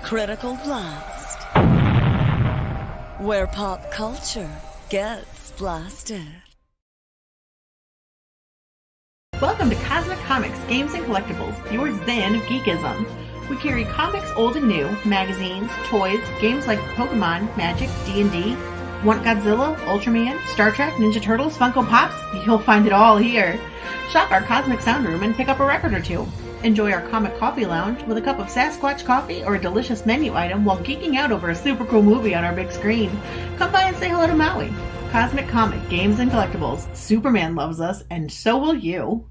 Critical Blast, where pop culture gets blasted. Welcome to Cosmic Comics, Games and Collectibles, your zen of geekism. We carry comics old and new, magazines, toys, games like Pokemon, Magic, D&D. Want Godzilla, Ultraman, Star Trek, Ninja Turtles, Funko Pops? You'll find it all here. Shop our Cosmic Sound Room and pick up a record or two. Enjoy our Comic Coffee Lounge with a cup of Sasquatch coffee or a delicious menu item while geeking out over a super cool movie on our big screen. Come by and say hello to Maui. Cosmic Comic, Games and Collectibles. Superman loves us, and so will you.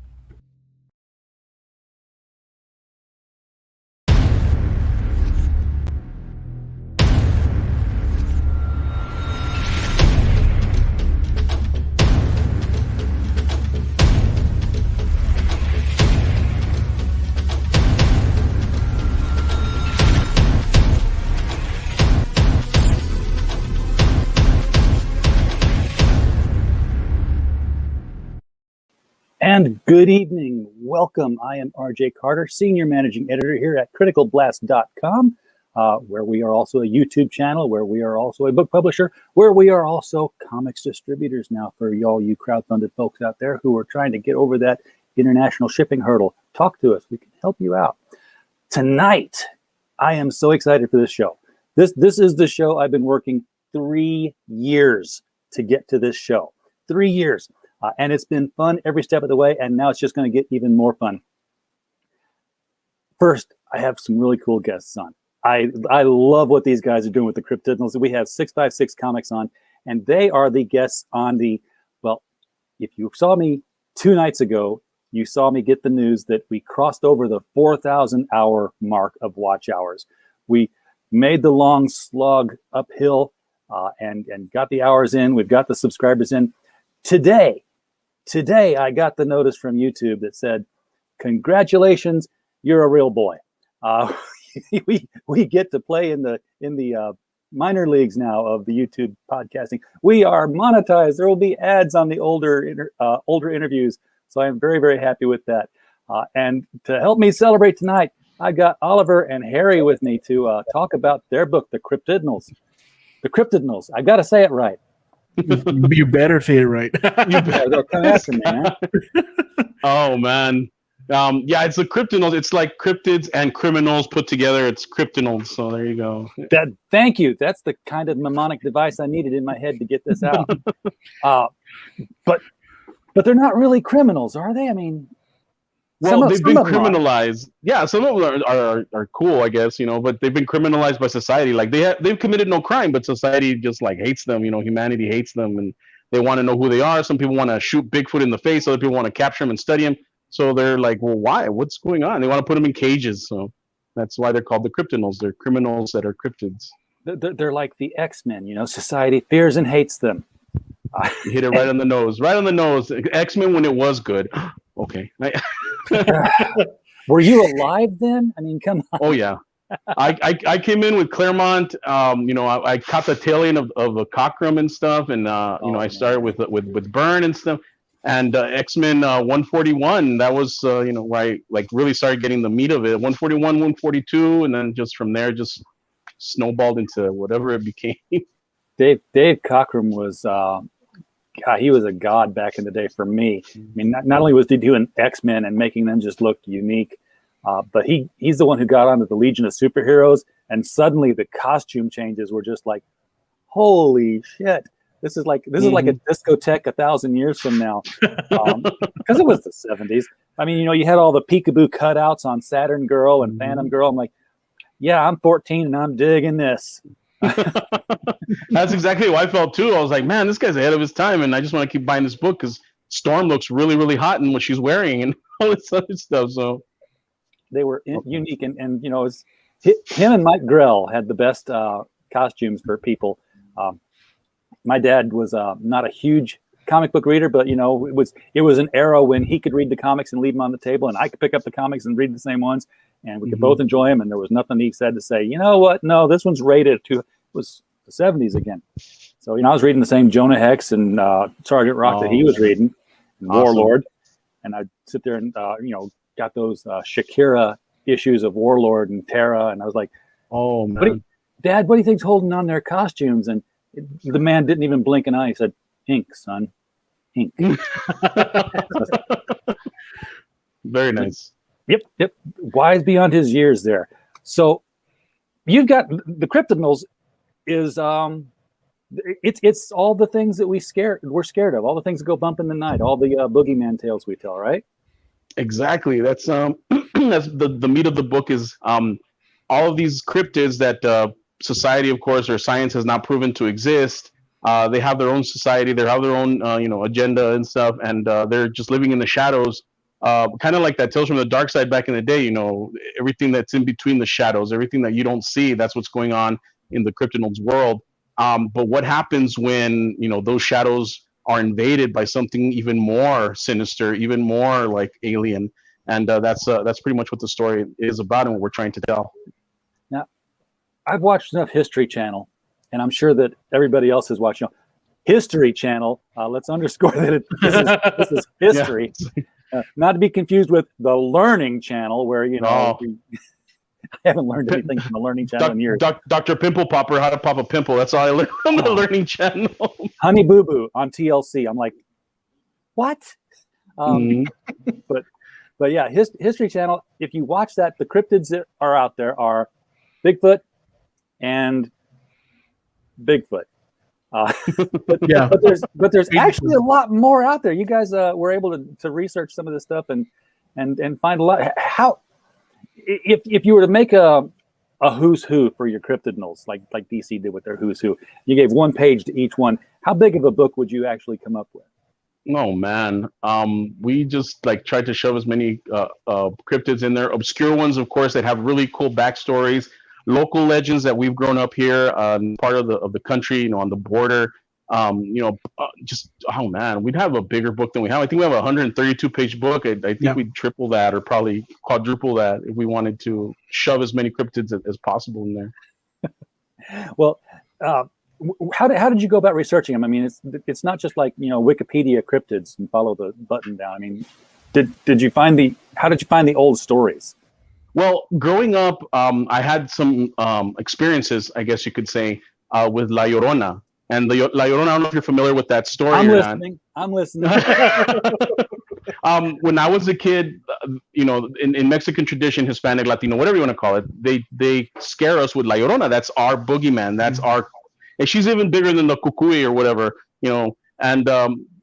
And good evening. Welcome. I am RJ Carter, Senior Managing Editor here at criticalblast.com, where we are also a YouTube channel, where we are also a book publisher, where we are also comics distributors now for y'all, you crowdfunded folks out there who are trying to get over that international shipping hurdle. Talk to us. We can help you out. Tonight, I am so excited for this show. This is the show I've been working 3 years to get to this show. 3 years. And it's been fun every step of the way, and now it's just going to get even more fun. First, I have some really cool guests on. I love what these guys are doing with the Cryptidnals. We have 656 Comics on, and they are the guests on the, well, if you saw me 2 nights ago, you saw me get the news that we crossed over the 4,000 hour mark of watch hours. We made the long slog uphill and got the hours in. We've got the subscribers in. Today, I got the notice from YouTube that said, "Congratulations, you're a real boy." We get to play in the minor leagues now of the YouTube podcasting. We are monetized. There will be ads on the older interviews, so I am very, very happy with that. And to help me celebrate tonight, I got Oliver and Harry with me to talk about their book, The Cryptidnals. The Cryptidnals. I got to say it right. You better say it right. You better come after me, man. Oh man, yeah, it's the Cryptidnals. It's like cryptids and criminals put together. It's Cryptidnals. So there you go. Thank you. That's the kind of mnemonic device I needed in my head to get this out. But they're not really criminals, are they? I mean, well, they've been criminalized. Yeah, some of them are cool, I guess, but they've been criminalized by society. Like they've committed no crime, but society just like hates them. Humanity hates them, and they want to know who they are. Some people want to shoot Bigfoot in the face. Other people want to capture him and study him. So they're like, well, why? What's going on? They want to put them in cages. So that's why they're called the Cryptidnals. They're criminals that are cryptids. They're like the X-Men. Society fears and hates them. You hit it right on the nose. Right on the nose. X-Men when it was good. Okay. Were you alive then? I mean, come on. Oh yeah, I came in with Claremont. I caught the tail end of a Cockrum and stuff, and I started with Byrne and stuff, and X-Men 141. That was where I like really started getting the meat of it. 141, 142, and then just from there, just snowballed into whatever it became. Dave Cockrum was. God, he was a god back in the day for me. I mean, not only was he doing X-Men and making them just look unique, but he's the one who got onto the Legion of Superheroes, and suddenly the costume changes were just like, holy shit! This is like a discotheque 1,000 years from now, because it was the 70s. I mean, you had all the peekaboo cutouts on Saturn Girl and Phantom Girl. I'm like, yeah, I'm 14 and I'm digging this. That's exactly how I felt too. I was like, man, this guy's ahead of his time, and I just want to keep buying this book because Storm looks really, really hot in what she's wearing and all this other stuff. So they were unique, and it's him and Mike Grell had the best costumes for people. My dad was not a huge comic book reader, but it was an era when he could read the comics and leave them on the table, and I could pick up the comics and read the same ones, and we could both enjoy them. And there was nothing he said to say, you know what? No, this one's rated to. It was the 70s again. So I was reading the same Jonah Hex and Sergeant Rock that he was reading, and awesome. Warlord, and I'd sit there and got those Shakira issues of Warlord and Terra, and I was like, Oh man. Dad, what do you think's holding on their costumes? And the man didn't even blink an eye. He said, "Ink, son, ink." Very nice. Yep. Wise beyond his years there. So you've got the Cryptidnals is it's all the things that we're scared of, all the things that go bump in the night, all the boogeyman tales we tell, right? Exactly. That's that's the meat of the book is all of these cryptids that society, of course, or science has not proven to exist. They have their own society, they have their own agenda and stuff, and they're just living in the shadows. Kind of like that Tales from the Dark Side back in the day. Everything that's in between the shadows, everything that you don't see, that's what's going on in the Cryptidnals world. But what happens when those shadows are invaded by something even more sinister, even more like alien? And that's pretty much what the story is about and what we're trying to tell. Now, I've watched enough History Channel, and I'm sure that everybody else is watching. History Channel. Let's underscore that this is history. Yeah. Not to be confused with the Learning Channel, where I haven't learned anything from the Learning Channel in years. Dr. Pimple Popper, how to pop a pimple. That's all I learned from the Learning Channel. Honey Boo Boo on TLC. I'm like, what? But yeah, History Channel. If you watch that, the cryptids that are out there are Bigfoot and Bigfoot. But there's actually a lot more out there. You guys were able to research some of this stuff and find a lot. How if you were to make a who's who for your Cryptidnals, like DC did with their who's who, you gave one page to each one. How big of a book would you actually come up with? Oh man, we just tried to shove as many cryptids in there. Obscure ones, of course, that have really cool backstories. Local legends that we've grown up here, part of the country, on the border. Just oh man, we'd have a bigger book than we have. I think we have a 132-page book. I think we'd triple that or probably quadruple that if we wanted to shove as many cryptids as possible in there. Well, how did you go about researching them? I mean, it's not just like Wikipedia cryptids and follow the button down. I mean, did you find how did you find the old stories? Well, growing up, I had some experiences, I guess you could say, with La Llorona. And La Llorona, I don't know if you're familiar with that story. I'm listening. When I was a kid, in Mexican tradition, Hispanic, Latino, whatever you want to call it, they scare us with La Llorona. That's our boogeyman. That's and she's even bigger than the cucuy or whatever, and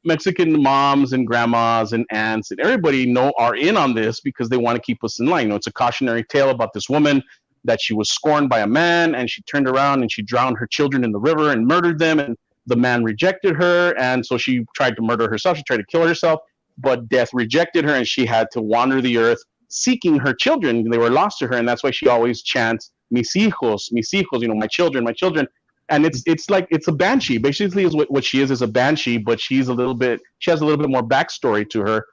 Mexican moms and grandmas and aunts and everybody are in on this because they want to keep us in line. It's a cautionary tale about this woman that she was scorned by a man and she turned around and she drowned her children in the river and murdered them, and the man rejected her, and so she tried to murder herself. She tried to kill herself, but death rejected her and she had to wander the earth seeking her children. They were lost to her, and that's why she always chants mis hijos, my children, my children. And it's a banshee. Basically, is what she is a banshee, but she has a little bit more backstory to her.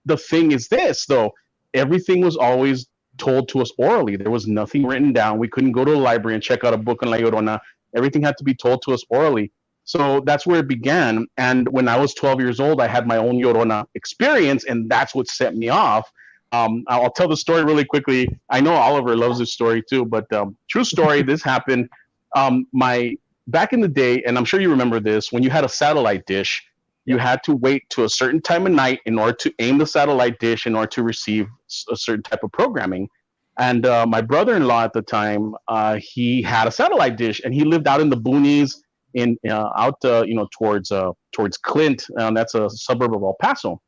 The thing is this, though, everything was always told to us orally. There was nothing written down. We couldn't go to a library and check out a book on La Llorona. Everything had to be told to us orally. So that's where it began. And when I was 12 years old, I had my own Llorona experience, and that's what set me off. I'll tell the story really quickly. I know Oliver loves this story too, but true story, this happened. Back in the day, and I'm sure you remember this, when you had a satellite dish, you had to wait to a certain time of night in order to aim the satellite dish in order to receive a certain type of programming. And my brother-in-law at the time, he had a satellite dish, and he lived out in the boonies towards Clint. That's a suburb of El Paso.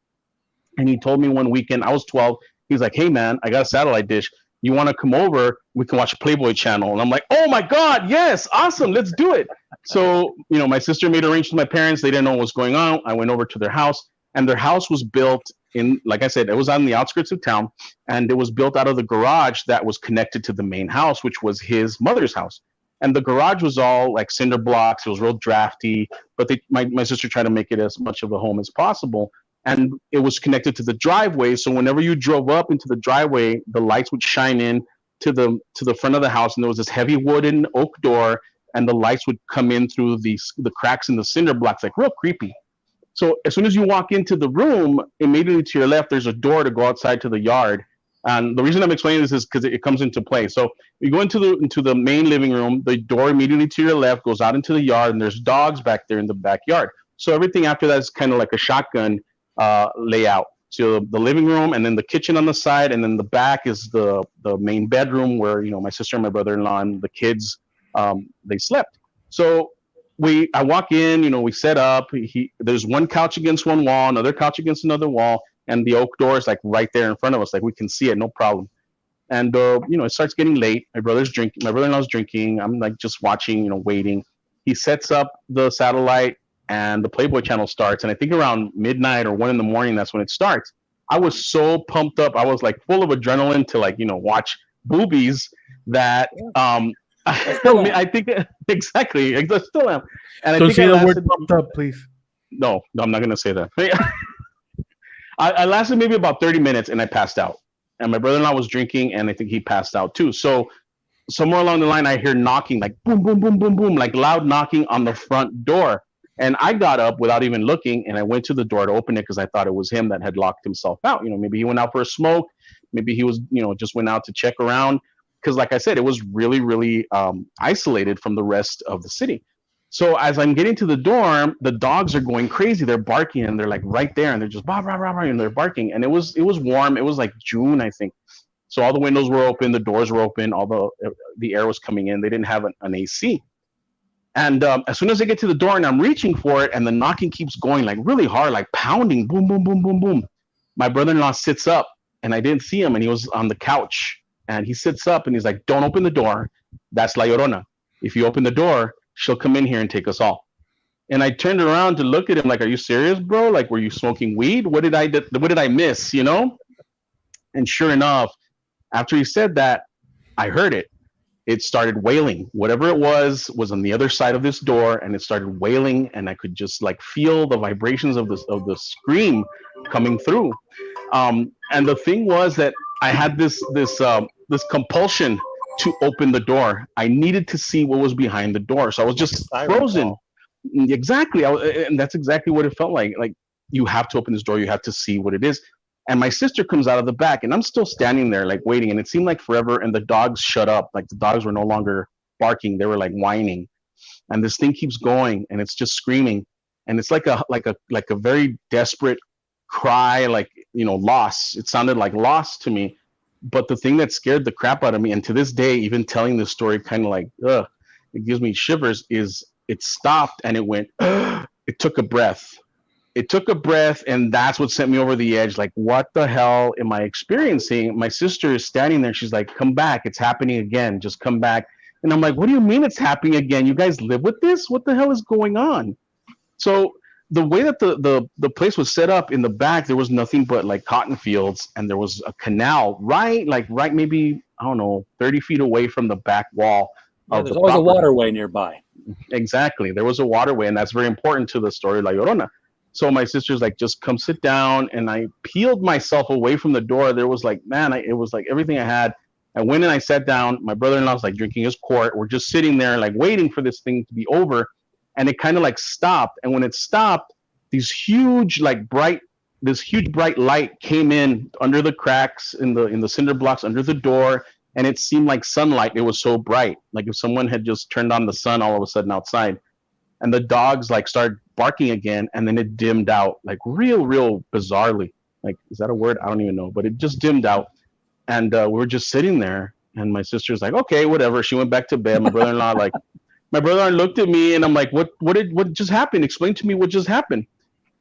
And he told me one weekend, I was 12, he's like, "Hey man, I got a satellite dish. You want to come over? We can watch Playboy Channel." And I'm like, "Oh my God, yes, awesome, let's do it." So, my sister made arrangements with my parents. They didn't know what was going on. I went over to their house, and their house was built in, like I said, it was on the outskirts of town, and it was built out of the garage that was connected to the main house, which was his mother's house. And the garage was all like cinder blocks. It was real drafty, but my sister tried to make it as much of a home as possible. And it was connected to the driveway. So whenever you drove up into the driveway, the lights would shine in to the front of the house. And there was this heavy wooden oak door, and the lights would come in through the cracks in the cinder blocks, like real creepy. So as soon as you walk into the room, immediately to your left, there's a door to go outside to the yard. And the reason I'm explaining this is because it comes into play. So you go into the main living room. The door immediately to your left goes out into the yard, and there's dogs back there in the backyard. So everything after that is kind of like a shotgun layout. So the living room, and then the kitchen on the side, and then the back is the main bedroom where my sister and my brother-in-law and the kids they slept. So I walk in, we set up. There's one couch against one wall, another couch against another wall, and the oak door is like right there in front of us, like we can see it, no problem. And it starts getting late. My brother-in-law's drinking. I'm like just watching, waiting. He sets up the satellite, and the Playboy channel starts. And I think around midnight or 1 a.m, that's when it starts. I was so pumped up. I was like full of adrenaline to watch boobies that I think exactly. I still am. And Don't I think say the word pumped up, please. No, I'm not gonna say that. I lasted maybe about 30 minutes and I passed out. And my brother-in-law was drinking, and I think he passed out too. So somewhere along the line, I hear knocking, like boom, boom, boom, boom, boom, like loud knocking on the front door. And I got up without even looking, and I went to the door to open it because I thought it was him that had locked himself out. Maybe he went out for a smoke. Maybe he was, just went out to check around. Because like I said, it was really, really isolated from the rest of the city. So as I'm getting to the dorm, the dogs are going crazy. They're barking, and they're like right there, and they're just bah, bah, bah, bah, and they're barking. And it was warm. It was like June, I think. So all the windows were open, the doors were open, all the air was coming in. They didn't have an AC. And as soon as I get to the door and I'm reaching for it, and the knocking keeps going like really hard, like pounding, boom, boom, boom, boom, boom. My brother-in-law sits up, and I didn't see him, and he was on the couch. And he sits up, and he's like, "Don't open the door. That's La Llorona. If you open the door, she'll come in here and take us all." And I turned around to look at him like, "Are you serious, bro? Like, were you smoking weed? What did I miss, And sure enough, after he said that, I heard it. It started wailing. Whatever it was on the other side of this door, and it started wailing, and I could just like feel the vibrations of the scream coming through. And the thing was that I had this compulsion to open the door. I needed to see what was behind the door, so I was just frozen. Exactly, and that's exactly what it felt like. Like, you have to open this door. You have to see what it is. And my sister comes out of the back, and I'm still standing there, like waiting. And it seemed like forever. And the dogs shut up. Like, the dogs were no longer barking; they were like whining. And this thing keeps going, and it's just screaming. And it's like a very desperate cry, like loss. It sounded like loss to me. But the thing that scared the crap out of me, and to this day, even telling this story, kind of like, it gives me shivers. Is it stopped and it went. It took a breath. It took a breath, and that's what sent me over the edge. Like, what the hell am I experiencing? My sister is standing there. She's like, "Come back. It's happening again. Just come back." And I'm like, "What do you mean it's happening again? You guys live with this? What the hell is going on?" So the way that the place was set up in the back, there was nothing but like cotton fields, and there was a canal right maybe, I don't know, 30 feet away from the back wall. There's always a waterway nearby. Exactly. There was a waterway, and that's very important to the story of La Llorona. So my sister's like, "Just come sit down." And I peeled myself away from the door. There was like, it was like everything I had. I went and I sat down. My brother-in-law was like drinking his quart. We're just sitting there like waiting for this thing to be over. And it kind of like stopped. And when it stopped, this huge bright light came in under the cracks in the cinder blocks under the door. And it seemed like sunlight. It was so bright. Like if someone had just turned on the sun all of a sudden outside. And the dogs like started barking again, and then it dimmed out like real bizarrely. Like, is that a word? I don't even know, but it just dimmed out. And we were just sitting there, and my sister's like, "Okay, whatever." She went back to bed. My brother-in-law looked at me, and I'm like, what just happened? Explain to me what just happened.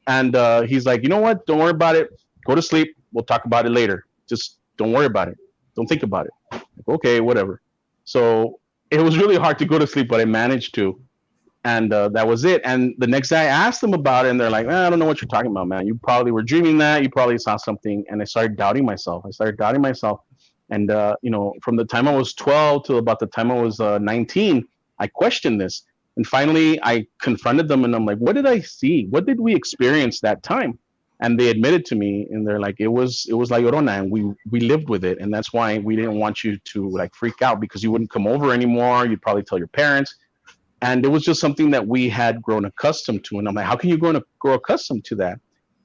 And he's like, "You know what? Don't worry about it. Go to sleep. We'll talk about it later. Just don't worry about it. Don't think about it." Like, okay, whatever. So it was really hard to go to sleep, but I managed to. And that was it. And the next day I asked them about it, and they're like, "I don't know what you're talking about, man. You probably were dreaming that. You probably saw something." And I started doubting myself. And, from the time I was 12 to about the time I was 19, I questioned this. And finally, I confronted them, and I'm like, "What did I see? What did we experience that time?" And they admitted to me, and they're like, it was La Llorona, and we lived with it. And that's why we didn't want you to like freak out, because you wouldn't come over anymore. You'd probably tell your parents. And it was just something that we had grown accustomed to. And I'm like, how can you grow accustomed to that?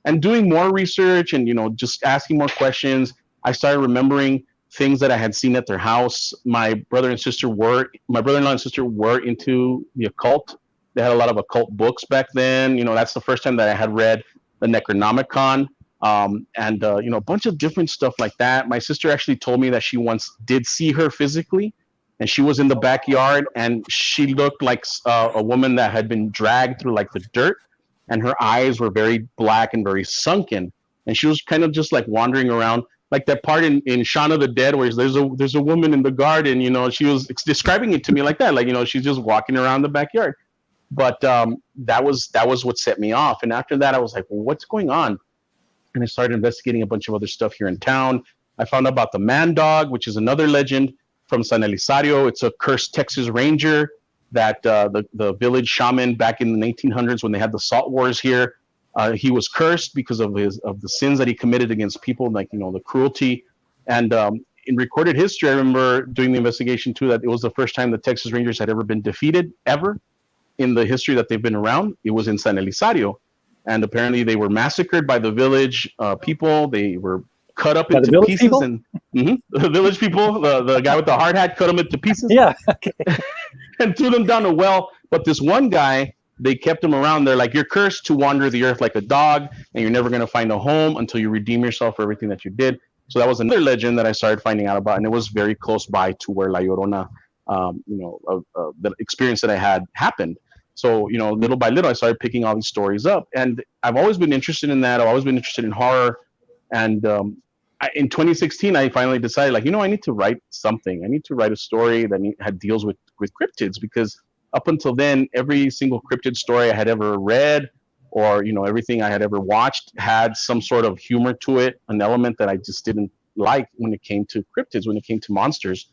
And doing more research and, just asking more questions, I started remembering things that I had seen at their house. My brother-in-law and sister were into the occult. They had a lot of occult books back then. That's the first time that I had read the Necronomicon, and a bunch of different stuff like that. My sister actually told me that she once did see her physically, and she was in the backyard, and she looked like a woman that had been dragged through like the dirt, and her eyes were very black and very sunken, and she was kind of just like wandering around, like that part in Shaun of the Dead where there's a woman in the garden. She was describing it to me like that, like she's just walking around the backyard. But that was what set me off. And after that, I was like, well, what's going on? And I started investigating a bunch of other stuff here in town. I found out about the man dog, which is another legend from San Elizario. It's a cursed Texas Ranger that the village shaman back in the 1800s, when they had the salt wars here, he was cursed because of the sins that he committed against people, like the cruelty. And in recorded history, I remember doing the investigation too, that it was the first time the Texas Rangers had ever been defeated ever in the history that they've been around. It was in San Elizario, and apparently they were massacred by the village people. They were cut up into pieces, people? And the village people, the guy with the hard hat, cut them into pieces. Yeah, okay. And threw them down a well. But this one guy, they kept him around. They're like, you're cursed to wander the earth like a dog, and you're never going to find a home until you redeem yourself for everything that you did. So that was another legend that I started finding out about, and it was very close by to where La Llorona, the experience that I had happened. So, little by little, I started picking all these stories up. And I've always been interested in that. I've always been interested in horror. And in 2016, I finally decided, I need to write something. I need to write a story that deals with cryptids, because up until then, every single cryptid story I had ever read, or, everything I had ever watched had some sort of humor to it, an element that I just didn't like when it came to cryptids, when it came to monsters.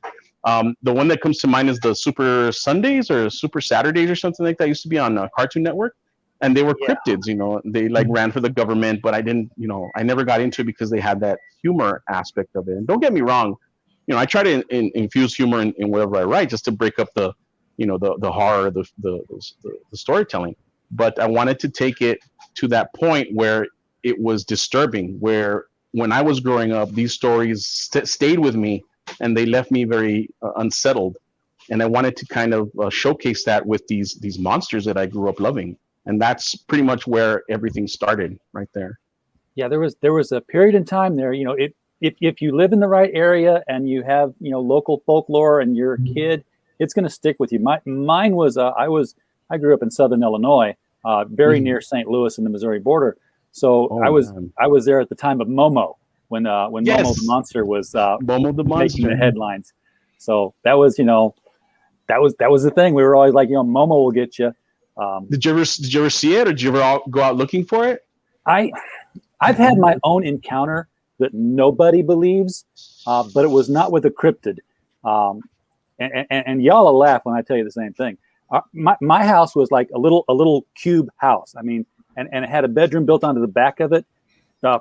The one that comes to mind is the Super Sundays or Super Saturdays or something like that. Used to be on Cartoon Network, and they were cryptids. They ran for the government, but I didn't. I never got into it because they had that humor aspect of it. And don't get me wrong, I try to infuse humor in whatever I write, just to break up the horror, the storytelling. But I wanted to take it to that point where it was disturbing. Where when I was growing up, these stories stayed with me, and they left me very unsettled. And I wanted to kind of showcase that with these monsters that I grew up loving. And that's pretty much where everything started, right there. Yeah, there was a period in time there. If you live in the right area and you have local folklore and you're a kid, it's going to stick with you. Mine was I grew up in Southern Illinois, very near St. Louis and the Missouri border. So I was there at the time of Momo, when Yes. Momo the Monster was Momo the Monster making the headlines. So that was that was the thing. We were always like, Momo will get you. Did you ever see it, or did you ever go out looking for it? I've had my own encounter that nobody believes, but it was not with a cryptid. And y'all will laugh when I tell you the same thing. My house was like a little cube house. I mean, and it had a bedroom built onto the back of it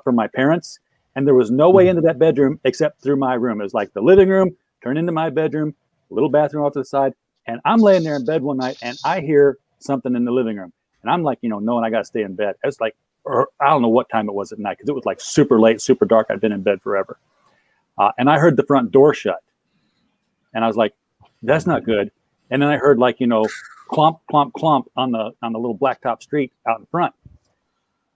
from my parents. And there was no way into that bedroom except through my room. It was like the living room turned into my bedroom, a little bathroom off to the side. And I'm laying there in bed one night and I hear something in the living room. And I'm like, knowing I got to stay in bed. It's like, I don't know what time it was at night, because it was like super late, super dark. I'd been in bed forever. And I heard the front door shut. And I was like, that's not good. And then I heard clomp, clomp, clomp on the little blacktop street out in front.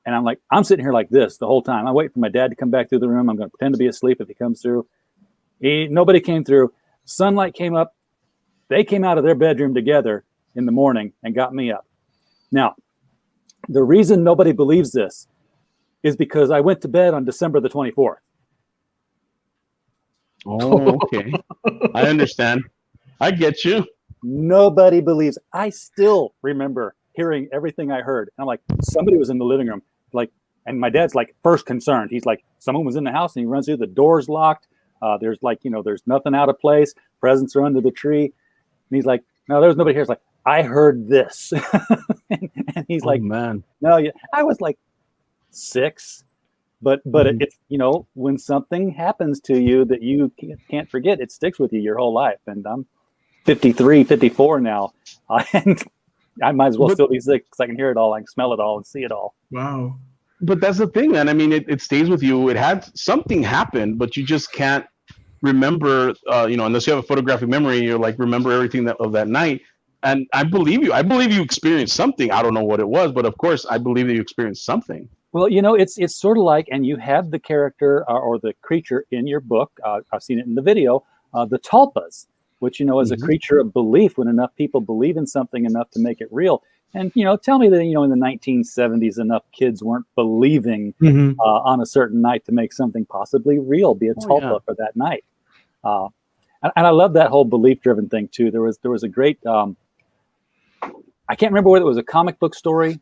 And I'm like, I'm sitting here like this the whole time. I wait for my dad to come back through the room. I'm going to pretend to be asleep if he comes through. Nobody came through. Sunlight came up. They came out of their bedroom together in the morning and got me up. Now, the reason nobody believes this is because I went to bed on December the 24th. Oh, okay. I understand. I get you. Nobody believes. I still remember hearing everything I heard. And I'm like, somebody was in the living room. And my dad's like first concerned. He's like, someone was in the house, and he runs through, the door's locked. There's there's nothing out of place. Presents are under the tree. And he's like, no, there's nobody here. It's like, I heard this. and he's like, man, no, yeah. I was like 6, but it's, when something happens to you that you can't forget, it sticks with you your whole life. And I'm 53, 54 now. And I might as well still be 6 because I can hear it all. I can smell it all and see it all. Wow. but that's the thing, man. I mean, it stays with you. It had something happen, but you just can't remember, unless you have a photographic memory. You're like, remember everything of that night. And I believe you. I believe you experienced something. I don't know what it was, but of course, I believe that you experienced something. Well, it's sort of like, and you have the character or the creature in your book. I've seen it in the video, the tulpas, which, is a creature of belief when enough people believe in something enough to make it real. And, tell me that, in the 1970s, enough kids weren't believing on a certain night to make something possibly real, be a tulpa for that night. And I love that whole belief-driven thing, too. There was a great, I can't remember whether it was a comic book story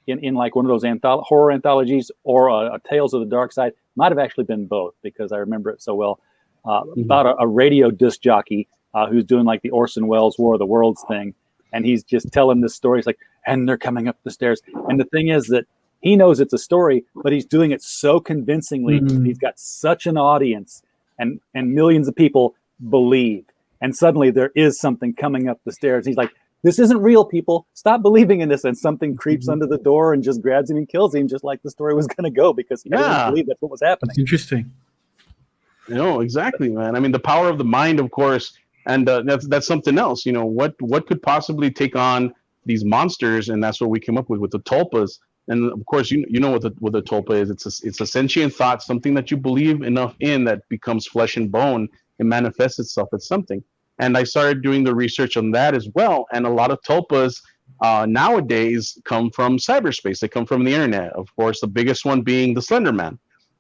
in like one of those horror anthologies or a Tales of the Dark Side. Might have actually been both, because I remember it so well, about a radio disc jockey who's doing like the Orson Welles War of the Worlds thing. And he's just telling this story. He's like, and they're coming up the stairs. And the thing is that he knows it's a story, but he's doing it so convincingly. He's got such an audience, and millions of people believe. And suddenly there is something coming up the stairs. He's like, this isn't real, people. Stop believing in this. And something creeps under the door and just grabs him and kills him, just like the story was going to go, because he didn't believe that's what was happening. That's interesting. No, exactly, man. I mean, the power of the mind, of course, and that's something else. What could possibly take on these monsters, and that's what we came up with the tulpas. And of course, you know what the tulpa is. It's a sentient thought, something that you believe enough in that becomes flesh and bone and manifests itself as something. And I started doing the research on that as well. And a lot of tulpas nowadays come from cyberspace. They come from the internet. Of course, the biggest one being the Slender Man,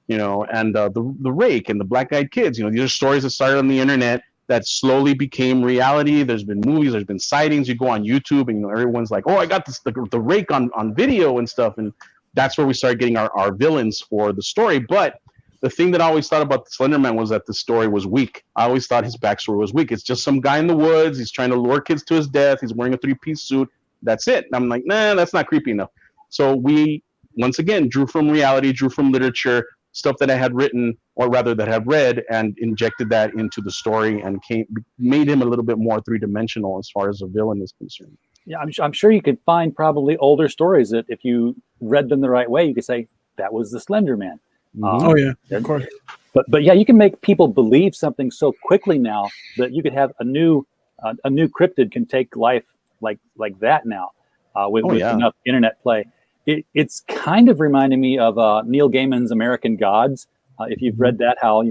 and the Rake and the Black Eyed Kids. These are stories that started on the internet that slowly became reality. There's been movies, there's been sightings. You go on YouTube and everyone's like, oh, I got the Rake on video and stuff. And that's where we started getting our villains for the story. But the thing that I always thought about the Slender Man was that the story was weak. I always thought his backstory was weak. It's just some guy in the woods. He's trying to lure kids to his death. He's wearing a 3-piece suit. That's it. And I'm like, nah, that's not creepy enough. So we, once again, drew from reality, drew from literature, stuff that I had written, or rather that I had read, and injected that into the story and made him a little bit more three-dimensional as far as a villain is concerned. Yeah, I'm sure you could find probably older stories that if you read them the right way, you could say that was the Slender Man. Oh yeah, of course. But yeah, you can make people believe something so quickly now that you could have a new cryptid can take life like that now with enough internet play. It's kind of reminding me of Neil Gaiman's American Gods. If you've read that, how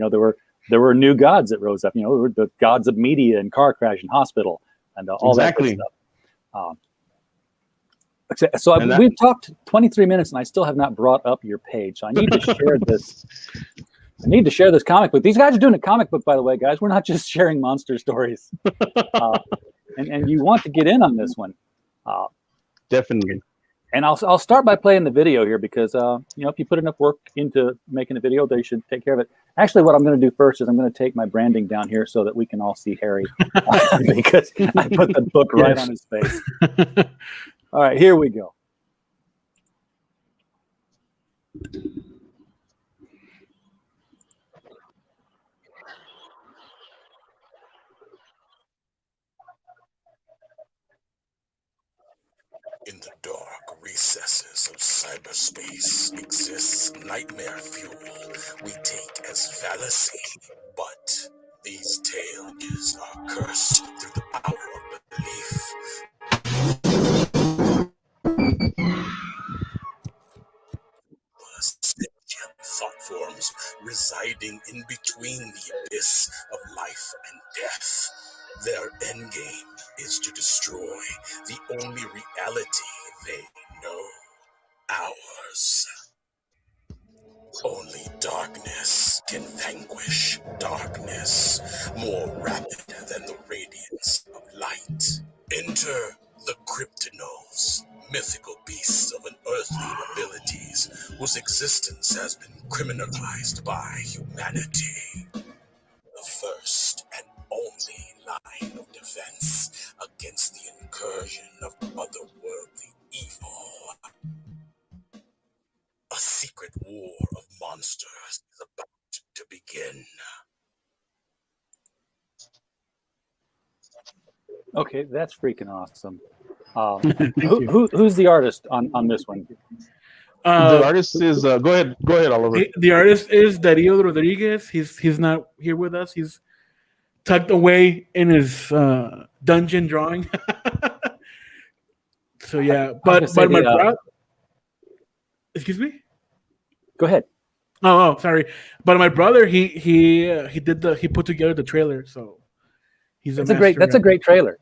there were new gods that rose up. There were the gods of media and car crash and hospital and all that good stuff. So we've talked 23 minutes and I still have not brought up your page. So I need to share this. I need to share this comic book. These guys are doing a comic book, by the way, guys. We're not just sharing monster stories. And you want to get in on this one. Definitely. And I'll start by playing the video here because, if you put enough work into making a video, they should take care of it. Actually, what I'm going to do first is I'm going to take my branding down here so that we can all see Harry because I put the book right on his face. All right, here we go. In the dark recesses of cyberspace exists nightmare fuel we take as fallacy. But these tales are cursed through the power of belief. Sentient thought forms residing in between the abyss of life and death. Their endgame is to destroy the only reality they know, ours. Only darkness can vanquish darkness, more rapid than the radiance of light. Enter the Cryptidnals, mythical beasts of unearthly abilities whose existence has been criminalized by humanity. The first and only line of defense against the incursion of otherworldly evil. A secret war of monsters is about to begin. Okay, that's freaking awesome. Who's the artist on this one? The artist is go ahead, Oliver. The artist is Darío Rodriguez. He's not here with us. He's tucked away in his dungeon drawing. So yeah, but my brother. Excuse me. Go ahead. Oh, sorry. But my brother, he put together the trailer. So he's that's a great trailer.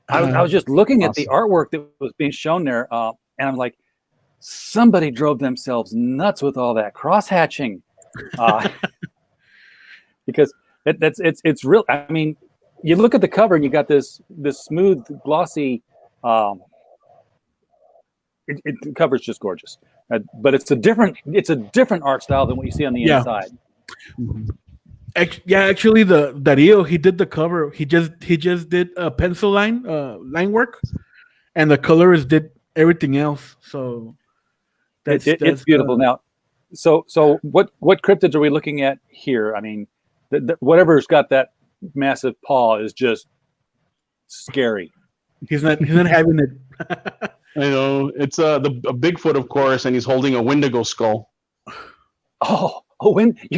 I was just looking at the artwork that was being shown there, and I'm like, somebody drove themselves nuts with all that cross hatching, because it's real. I mean, you look at the cover and you got this smooth, glossy. The cover's just gorgeous, but it's a different art style than what you see on the inside. Actually, the Darío, he did the cover. He just did a pencil line work, and the colorist did everything else. So it's beautiful. Now, so what cryptids are we looking at here? I mean, whatever's got that massive paw is just scary. He's not having it. I know it's a Bigfoot, of course, and he's holding a Wendigo skull. You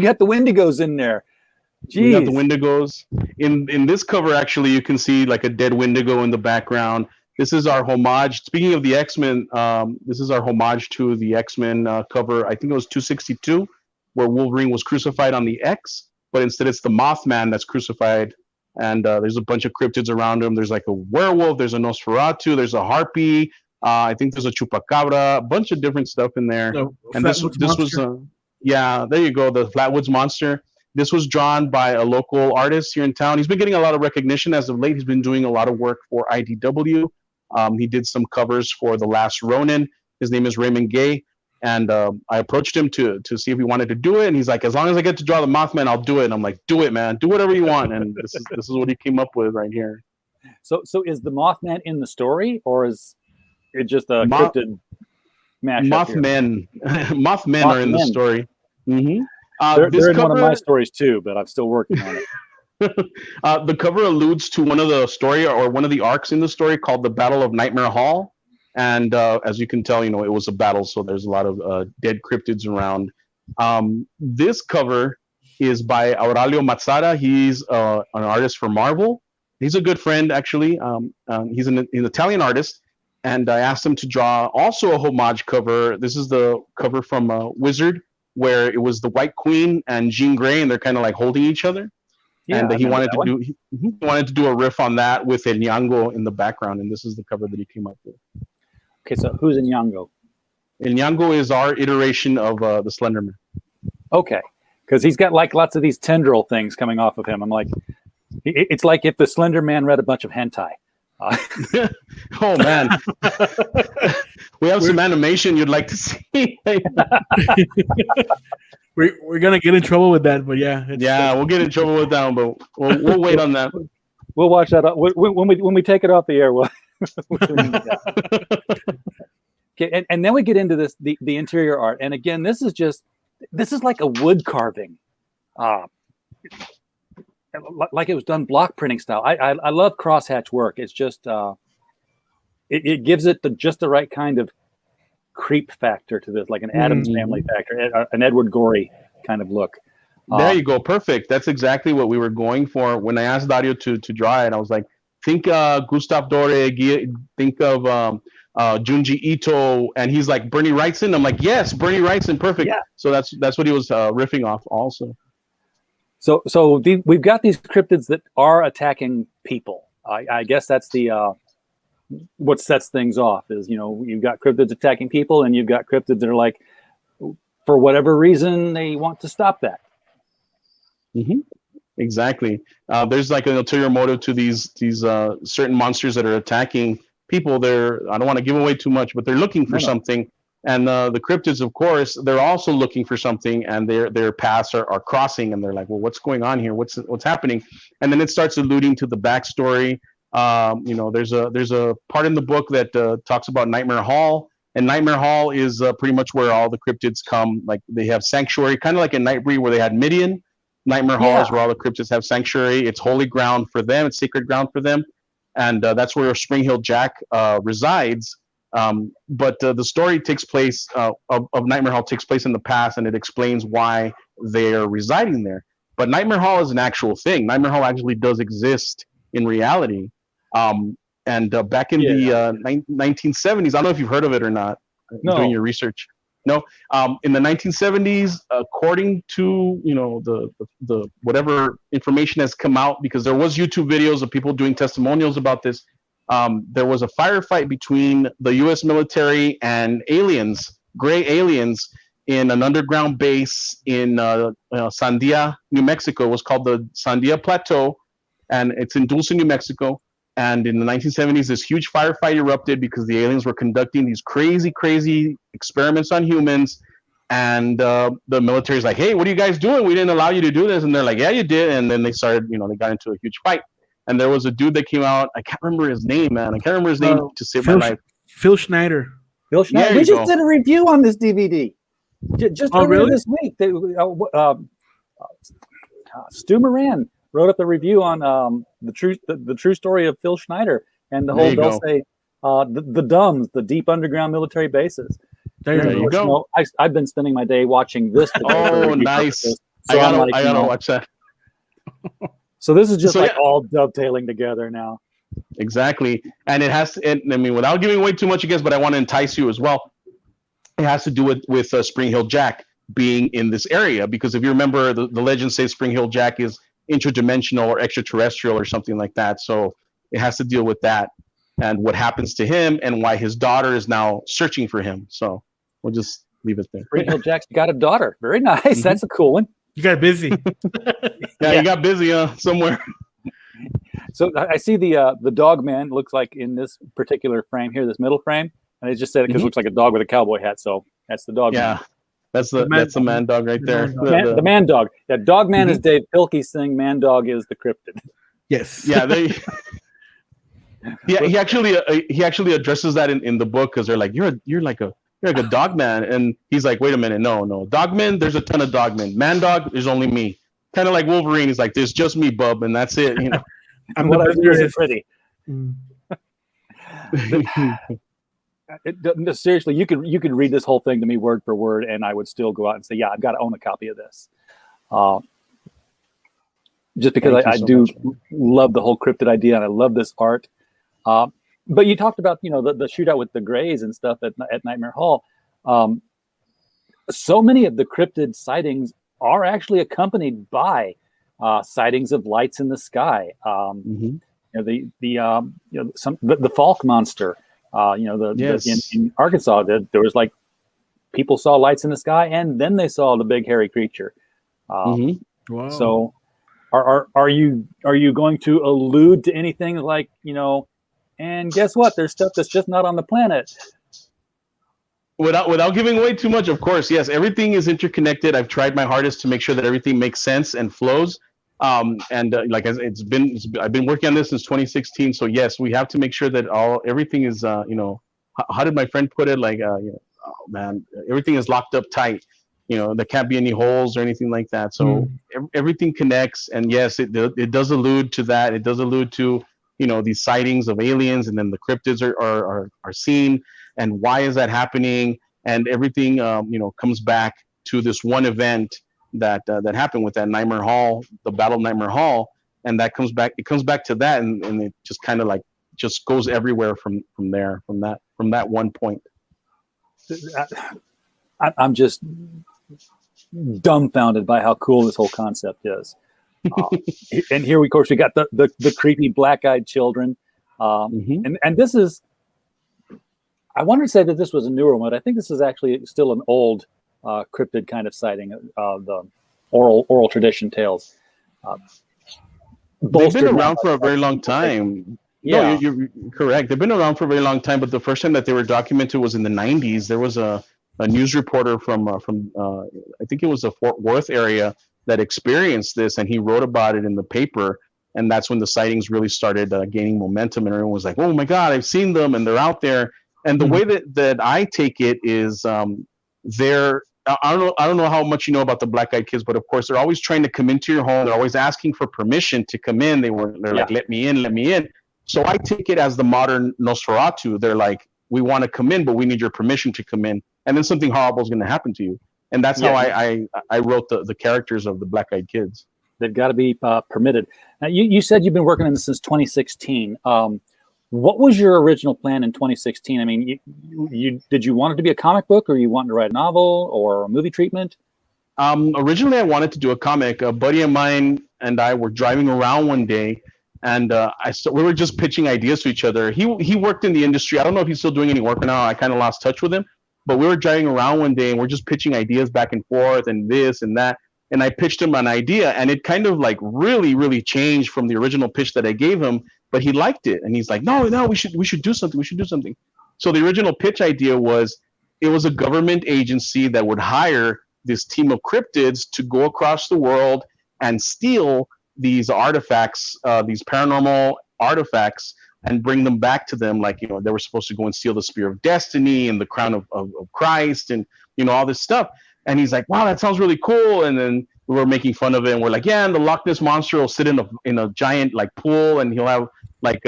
got the Wendigos in there. Jeez. You got the Wendigos in this cover. Actually, you can see like a dead Wendigo in the background. This is our homage. Speaking of the X-Men, this is our homage to the X-Men cover. I think it was 262, where Wolverine was crucified on the X, but instead it's the Mothman that's crucified. And there's a bunch of cryptids around him. There's like a werewolf. There's a Nosferatu. There's a harpy. I think there's a chupacabra. A bunch of different stuff in there. And this was there you go. The Flatwoods Monster. This was drawn by a local artist here in town. He's been getting a lot of recognition as of late. He's been doing a lot of work for IDW. He did some covers for The Last Ronin. His name is Raymond Gay. And I approached him to see if he wanted to do it. And he's like, as long as I get to draw the Mothman, I'll do it. And I'm like, do it, man. Do whatever you want. And this is what he came up with right here. So is the Mothman in the story, or is it just a cryptid mashup? Mothman are in the story. Mm-hmm. They're in one of my stories too, but I'm still working on it. The cover alludes to one of the story or one of the arcs in the story called the Battle of Nightmare Hall. And as you can tell, it was a battle, so there's a lot of dead cryptids around. This cover is by Aurelio Mazzara. He's an artist for Marvel. He's a good friend, actually. He's an Italian artist, and I asked him to draw also a homage cover. This is the cover from Wizard, where it was the White Queen and Jean Grey, and they're kind of like holding each other. Yeah, and he wanted to do a riff on that with El Ñango in the background, and this is the cover that he came up with. Okay, so who's El Ñango? El Ñango is our iteration of the Slenderman. Okay, because he's got like lots of these tendril things coming off of him. I'm like, it's like if the Slender Man read a bunch of hentai. Oh man, we have some animation you'd like to see. We're gonna get in trouble with that, but yeah, we'll get in trouble with that, but we'll wait on that. We'll watch that when we take it off the air. Okay, and then we get into the interior art, and again, this is like a wood carving, like it was done block printing style. I love crosshatch work. It's just it gives it just the right kind of creep factor to this, like an Addams Family factor, an Edward Gorey kind of look. There you go, perfect. That's exactly what we were going for. When I asked Dario to draw it, I was like, think Gustav Doré, think of Junji Ito, and he's like Bernie Wrightson. I'm like, yes, Bernie Wrightson, perfect. Yeah. So that's what he was riffing off also. So we've got these cryptids that are attacking people. I guess that's the what sets things off is, you've got cryptids attacking people, and you've got cryptids that are like, for whatever reason, they want to stop that. Mm-hmm. Exactly. There's like an ulterior motive to these certain monsters that are attacking people. I don't want to give away too much, but they're looking for something. And the cryptids, of course, they're also looking for something, and their paths are crossing, and they're like, well, what's going on here? What's happening? And then it starts alluding to the backstory. There's a part in the book that talks about Nightmare Hall, and Nightmare Hall is pretty much where all the cryptids come. Like they have sanctuary, kind of like in Nightbreed where they had Midian. Nightmare Hall is where all the cryptids have sanctuary. It's holy ground for them. It's sacred ground for them. And that's where Spring Hill Jack resides. But the story takes place of Nightmare Hall takes place in the past, and it explains why they are residing there. But Nightmare Hall is an actual thing. Nightmare Hall actually does exist in reality. And back in the 1970s, I don't know if you've heard of it or not. Doing your research. No, in the 1970s, according to the whatever information has come out, because there was YouTube videos of people doing testimonials about this. There was a firefight between the U.S. military and aliens, gray aliens, in an underground base in Sandia, New Mexico. It was called the Sandia Plateau, and it's in Dulce, New Mexico. And in the 1970s, this huge firefight erupted because the aliens were conducting these crazy experiments on humans. And the military's like, hey, what are you guys doing? We didn't allow you to do this. And they're like, yeah, you did. And then they started, they got into a huge fight. And there was a dude that came out. I can't remember his name, man. I can't remember his name to save my life. Phil Schneider. Phil Schneider. We just did a review on this DVD. Just earlier this week. Stu Moran wrote up the review on the true story of Phil Schneider and the whole they'll say the DUMBs, the deep underground military bases. There you go. I've been spending my day watching this. Oh, nice! So I gotta watch that. So this is just all dovetailing together now. Exactly, and it has to. I mean, without giving away too much, I guess, but I want to entice you as well. It has to do with Spring Hill Jack being in this area, because if you remember, the legends say Spring Hill Jack is interdimensional or extraterrestrial or something like that. So it has to deal with that and what happens to him and why his daughter is now searching for him. So we'll just leave it there. Spring Hill Jack's got a daughter. Very nice. Mm-hmm. That's a cool one. You got busy. You got busy somewhere. So I see the dog man looks like in this particular frame here, this middle frame, and I just said it because it looks like a dog with a cowboy hat. So that's the dog. Yeah, man. That's the man dog right there. The man dog. Yeah, dog man is Dave Pilkey's thing. Man dog is the cryptid. Yes. Yeah. He actually addresses that in the book, because they're like, you're like a dog man, and he's like, wait a minute, no, dogmen. There's a ton of dogmen. Man dog, there's only me. Kind of like Wolverine. He's like, there's just me, bub, and that's it. I'm what I do is pretty. Seriously, you could read this whole thing to me word for word, and I would still go out and say, yeah, I've got to own a copy of this. Just because I do love the whole cryptid idea, and I love this art. But you talked about, the shootout with the Greys and stuff at Nightmare Hall. So many of the cryptid sightings are actually accompanied by sightings of lights in the sky. The Falk monster. In Arkansas, there was like people saw lights in the sky, and then they saw the big hairy creature. Wow. So, are you going to allude to anything like And guess what? There's stuff that's just not on the planet. Without giving away too much, of course, yes, everything is interconnected. I've tried my hardest to make sure that everything makes sense and flows. I've been working on this since 2016. So yes, we have to make sure that everything is, how did my friend put it? Like, everything is locked up tight. There can't be any holes or anything like that. So everything connects. And yes, it does allude to that. It does allude to, these sightings of aliens, and then the cryptids are seen. And why is that happening? And everything, comes back to this one event that happened with that Nightmare Hall, the Battle of Nightmare Hall, and that comes back. It comes back to that, and it just kind of like just goes everywhere from there, from that one point. I'm just dumbfounded by how cool this whole concept is. And here, of course, we got the creepy black-eyed children, and this is. I wanted to say that this was a newer one, but I think this is actually still an old cryptid kind of sighting, the oral tradition tales. They've been around for a very long time. Yeah, no, you're correct. They've been around for a very long time, but the first time that they were documented was in the 90s. There was a news reporter from I think it was the Fort Worth area that experienced this, and he wrote about it in the paper. And that's when the sightings really started gaining momentum, and everyone was like, "Oh my God, I've seen them, and they're out there." And the way that I take it is, they're. I don't know how much you know about the black-eyed kids, but of course they're always trying to come into your home. They're always asking for permission to come in. They're like, "Let me in, let me in." So I take it as the modern Nosferatu. They're like, we want to come in, but we need your permission to come in. And then something horrible is going to happen to you. And that's how I wrote the characters of the black-eyed kids. They've got to be permitted. Now, you said you've been working on this since 2016. What was your original plan in 2016? I mean, did you want it to be a comic book, or you wanted to write a novel or a movie treatment? Originally, I wanted to do a comic. A buddy of mine and I were driving around one day, and we were just pitching ideas to each other. He worked in the industry. I don't know if he's still doing any work now. I kind of lost touch with him. But we were driving around one day, and we're just pitching ideas back and forth, and this and that. And I pitched him an idea, and it kind of like really, really changed from the original pitch that I gave him. But he liked it, and he's like, "No, we should do something. We should do something." So the original pitch idea was, it was a government agency that would hire this team of cryptids to go across the world and steal these artifacts, these paranormal artifacts, and bring them back to them. Like, they were supposed to go and steal the Spear of Destiny and the Crown of Christ, and all this stuff. And he's like, "Wow, that sounds really cool." And then we were making fun of it, and we're like, "Yeah, and the Loch Ness monster will sit in a giant like pool, and he'll have like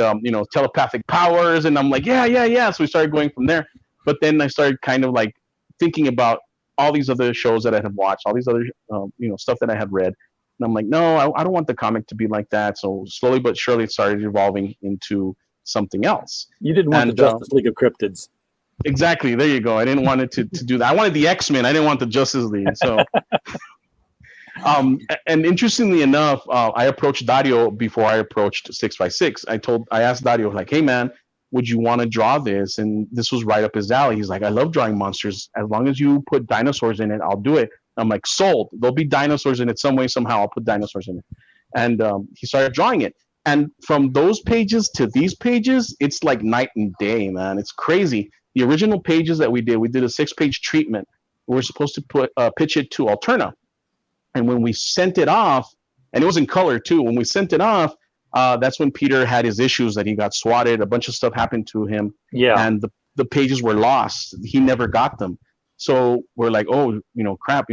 telepathic powers." And I'm like, yeah. So we started going from there. But then I started kind of like thinking about all these other shows that I had watched, all these other stuff that I had read. And I'm like, no, I don't want the comic to be like that. So slowly but surely it started evolving into something else. You didn't want the Justice League of Cryptids. Exactly. There you go. I didn't want it to do that. I wanted the X-Men. I didn't want the Justice League. So, and interestingly enough, I approached Dario before I approached 656. I asked Dario, like, "Hey man, would you want to draw this?" And this was right up his alley. He's like, "I love drawing monsters. As long as you put dinosaurs in it, I'll do it." I'm like, "Sold. There'll be dinosaurs in it some way, somehow. I'll put dinosaurs in it." And he started drawing it. And from those pages to these pages, it's like night and day, man. It's crazy. The original pages that we did a 6-page treatment. We were supposed to pitch it to Alterna. And when we sent it off, and it was in color too, when we sent it off, that's when Peter had his issues that he got swatted. A bunch of stuff happened to him. Yeah. And the pages were lost. He never got them. So we're like, oh, crap,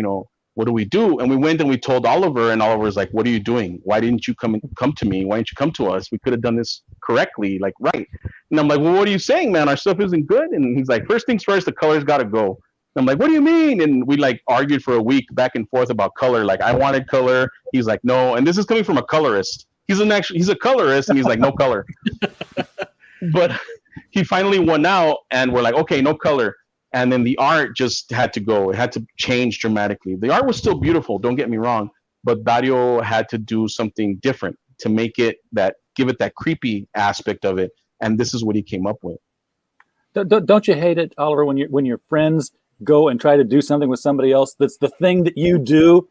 what do we do? And we went and we told Oliver, and Oliver was like, "What are you doing? Why didn't you come to me? Why didn't you come to us? We could have done this correctly, like right." And I'm like, "Well, what are you saying, man? Our stuff isn't good." And he's like, "First things first, the color's got to go." And I'm like, "What do you mean?" And we like argued for a week back and forth about color. Like, I wanted color. He's like, "No." And this is coming from a colorist. He's a colorist, and he's like, "No color." But he finally won out, and we're like, "Okay, no color." And then the art just had to go. It had to change dramatically. The art was still beautiful, don't get me wrong, but Dario had to do something different to make it give it that creepy aspect of it. And this is what he came up with. Don't you hate it, Oliver, when your friends go and try to do something with somebody else that's the thing that you do?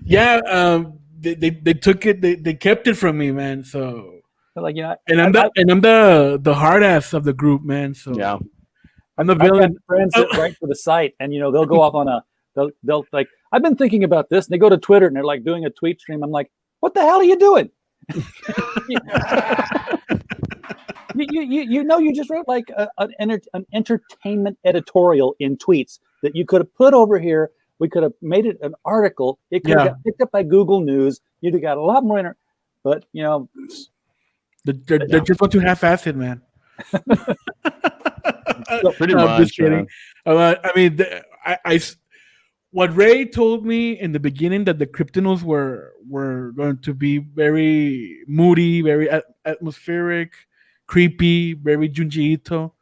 Yeah, they took it. They kept it from me, man. So like, and I'm the hard ass of the group, man. So yeah. I'm the villain. I've got friends that write for the site, and they'll go off on they'll like, "I've been thinking about this," and they go to Twitter and they're like doing a tweet stream. I'm like, "What the hell are you doing?" You just wrote like an entertainment editorial in tweets that you could have put over here. We could have made it an article. It could have got picked up by Google News. You'd have got a lot more but they're just too half-assed, man. Pretty much. Just kidding. I mean, what Ray told me in the beginning, that the Cryptidnals were going to be very moody, very atmospheric, creepy, very Junji Ito.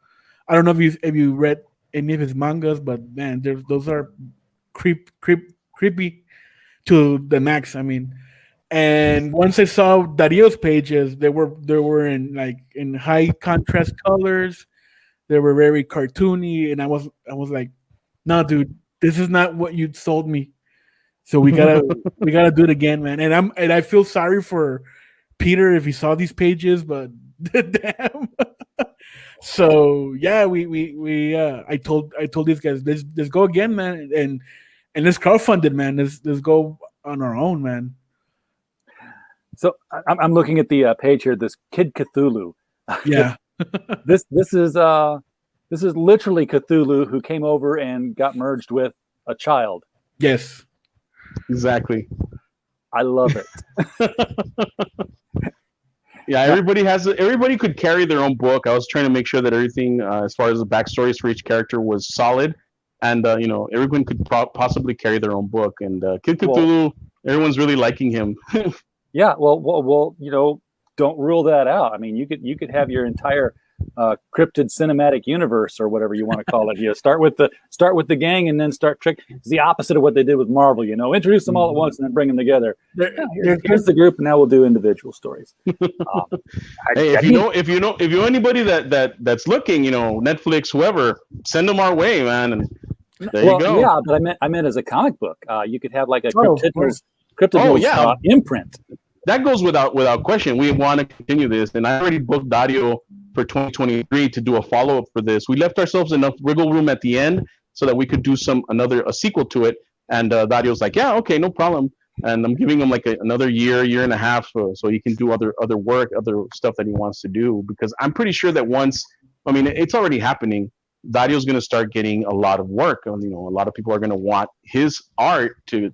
I don't know if you read any of his mangas, but man, those are creepy to the max. I mean, and once I saw Dario's pages, they were in high contrast colors. They were very cartoony, and I was like, "No, dude, this is not what you sold me." So we gotta do it again, man. And I feel sorry for Peter if he saw these pages, but damn. So yeah, I told these guys, let's go again, man, and let's crowdfund it, man. Let's go on our own, man. So I'm looking at the page here. This Kid Cthulhu. Yeah. This is literally Cthulhu who came over and got merged with a child. Yes, exactly. I love it. Yeah, everybody could carry their own book. I was trying to make sure that everything, as far as the backstories for each character, was solid, and everyone could possibly carry their own book. And Kid Cthulhu, everyone's really liking him. Yeah, well, don't rule that out. I mean, you could have your entire cryptid cinematic universe, or whatever you want to call it. Start with the gang, and then start trick. It's the opposite of what they did with Marvel. Introduce them all at once and then bring them together. Here's the group, and now we'll do individual stories. Hey, if you know anybody that's looking, Netflix, whoever, send them our way, man. And there you go. Yeah, but I meant as a comic book. You could have like a Cryptidnals imprint. That goes without question. We want to continue this, and I already booked Dario for 2023 to do a follow-up for this. We left ourselves enough wiggle room at the end so that we could do a sequel to it. And Dario's like, yeah, okay, no problem. And I'm giving him like another year and a half, so he can do other work, other stuff that he wants to do. Because I'm pretty sure that it's already happening. Dario's going to start getting a lot of work. A lot of people are going to want his art to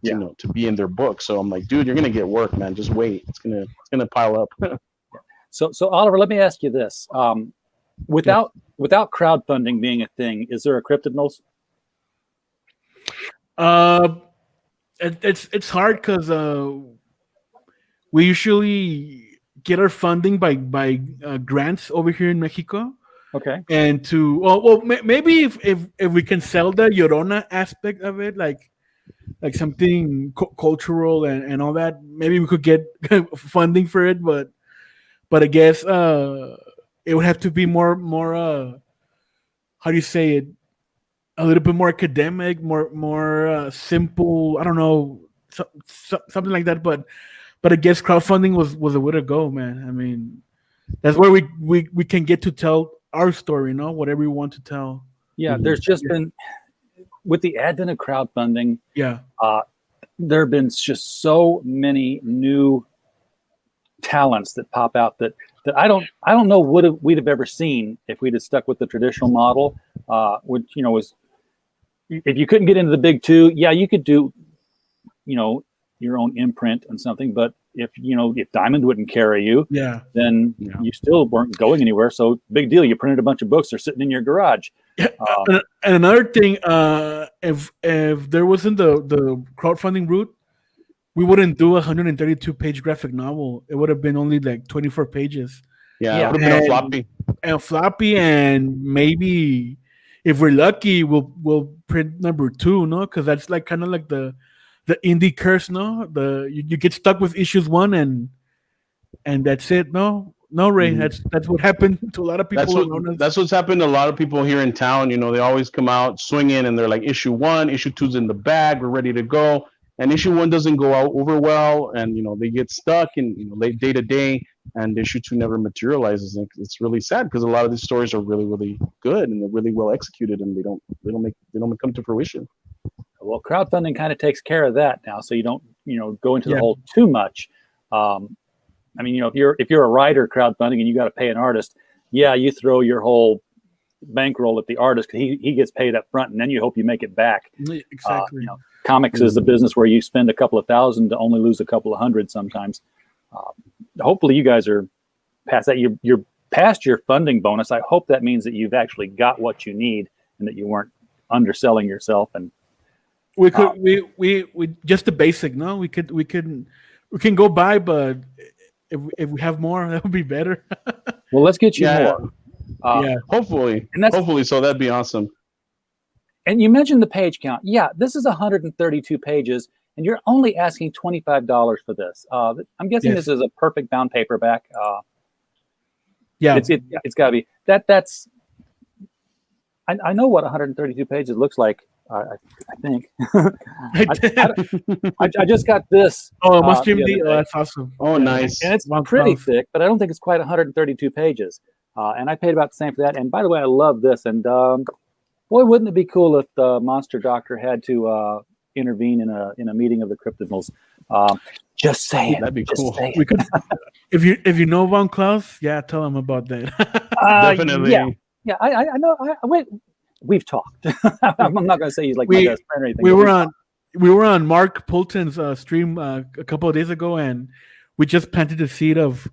be in their book. So I'm like, dude, you're going to get work, man. Just wait. It's gonna pile up. So Oliver, let me ask you this: without crowdfunding being a thing, is there a Cryptidnals? It's hard because we usually get our funding by grants over here in Mexico. Okay. And maybe if we can sell the Llorona aspect of it, like something cultural and all that, maybe we could get funding for it. But I guess it would have to be more how do you say it? A little bit more academic, more simple. I don't know, something like that. But I guess crowdfunding was a way to go, man. I mean, that's where we can get to tell our story, whatever we want to tell. Yeah, there's just been, with the advent of crowdfunding, there have been just so many new talents that pop out that I don't know we'd have ever seen if we'd have stuck with the traditional model. Which was, if you couldn't get into the big two, you could do your own imprint and something, but if Diamond wouldn't carry you, then you still weren't going anywhere. So big deal. You printed a bunch of books. They're sitting in your garage. And another thing, if there wasn't the crowdfunding route, we wouldn't do a 132-page graphic novel. It would have been only like 24 pages. Yeah, it would have been a floppy. And floppy, and maybe if we're lucky, we'll print number 2, because that's like kind of like the indie curse, you get stuck with issues 1 and that's it. No, Ray, that's what happened to a lot of people. That's what's happened to a lot of people here in town. They always come out swinging, and they're like, issue 1, issue 2's in the bag, we're ready to go, and issue 1 doesn't go out over well, and they get stuck in day to day, and issue 2 never materializes. And it's really sad because a lot of these stories are really, really good, and they're really well executed, and they don't come to fruition. Well, crowdfunding kind of takes care of that now, so you don't go into the hole too much. If you're a writer crowdfunding and you got to pay an artist, you throw your whole bankroll at the artist because he gets paid up front, and then you hope you make it back. Exactly. Comics is a business where you spend a couple of thousand to only lose a couple of hundred sometimes. Hopefully, you guys are past that. You're past your funding bonus. I hope that means that you've actually got what you need and that you weren't underselling yourself. And we could we just the basic. No, we can go by, but if we have more, that would be better. Well, let's get you more. Hopefully, so that'd be awesome. And you mentioned the page count. Yeah, this is 132 pages, and you're only asking $25 for this. I'm guessing this is a perfect bound paperback. It's got to be that's. I know what 132 pages looks like. I think. I just got this. Oh, it must be that's awesome. Oh, nice. And it's pretty thick, but I don't think it's quite 132 pages. And I paid about the same for that. And by the way, I love this. And boy, wouldn't it be cool if the Monster Doctor had to intervene in a meeting of the Cryptidnals? Just saying. That'd be cool. We could, if you know Von Klaus, tell him about that. Definitely. Yeah. I know. We've talked. I'm not going to say he's like my best friend or anything. We were on Mark Polton's stream a couple of days ago, and we just planted the seed of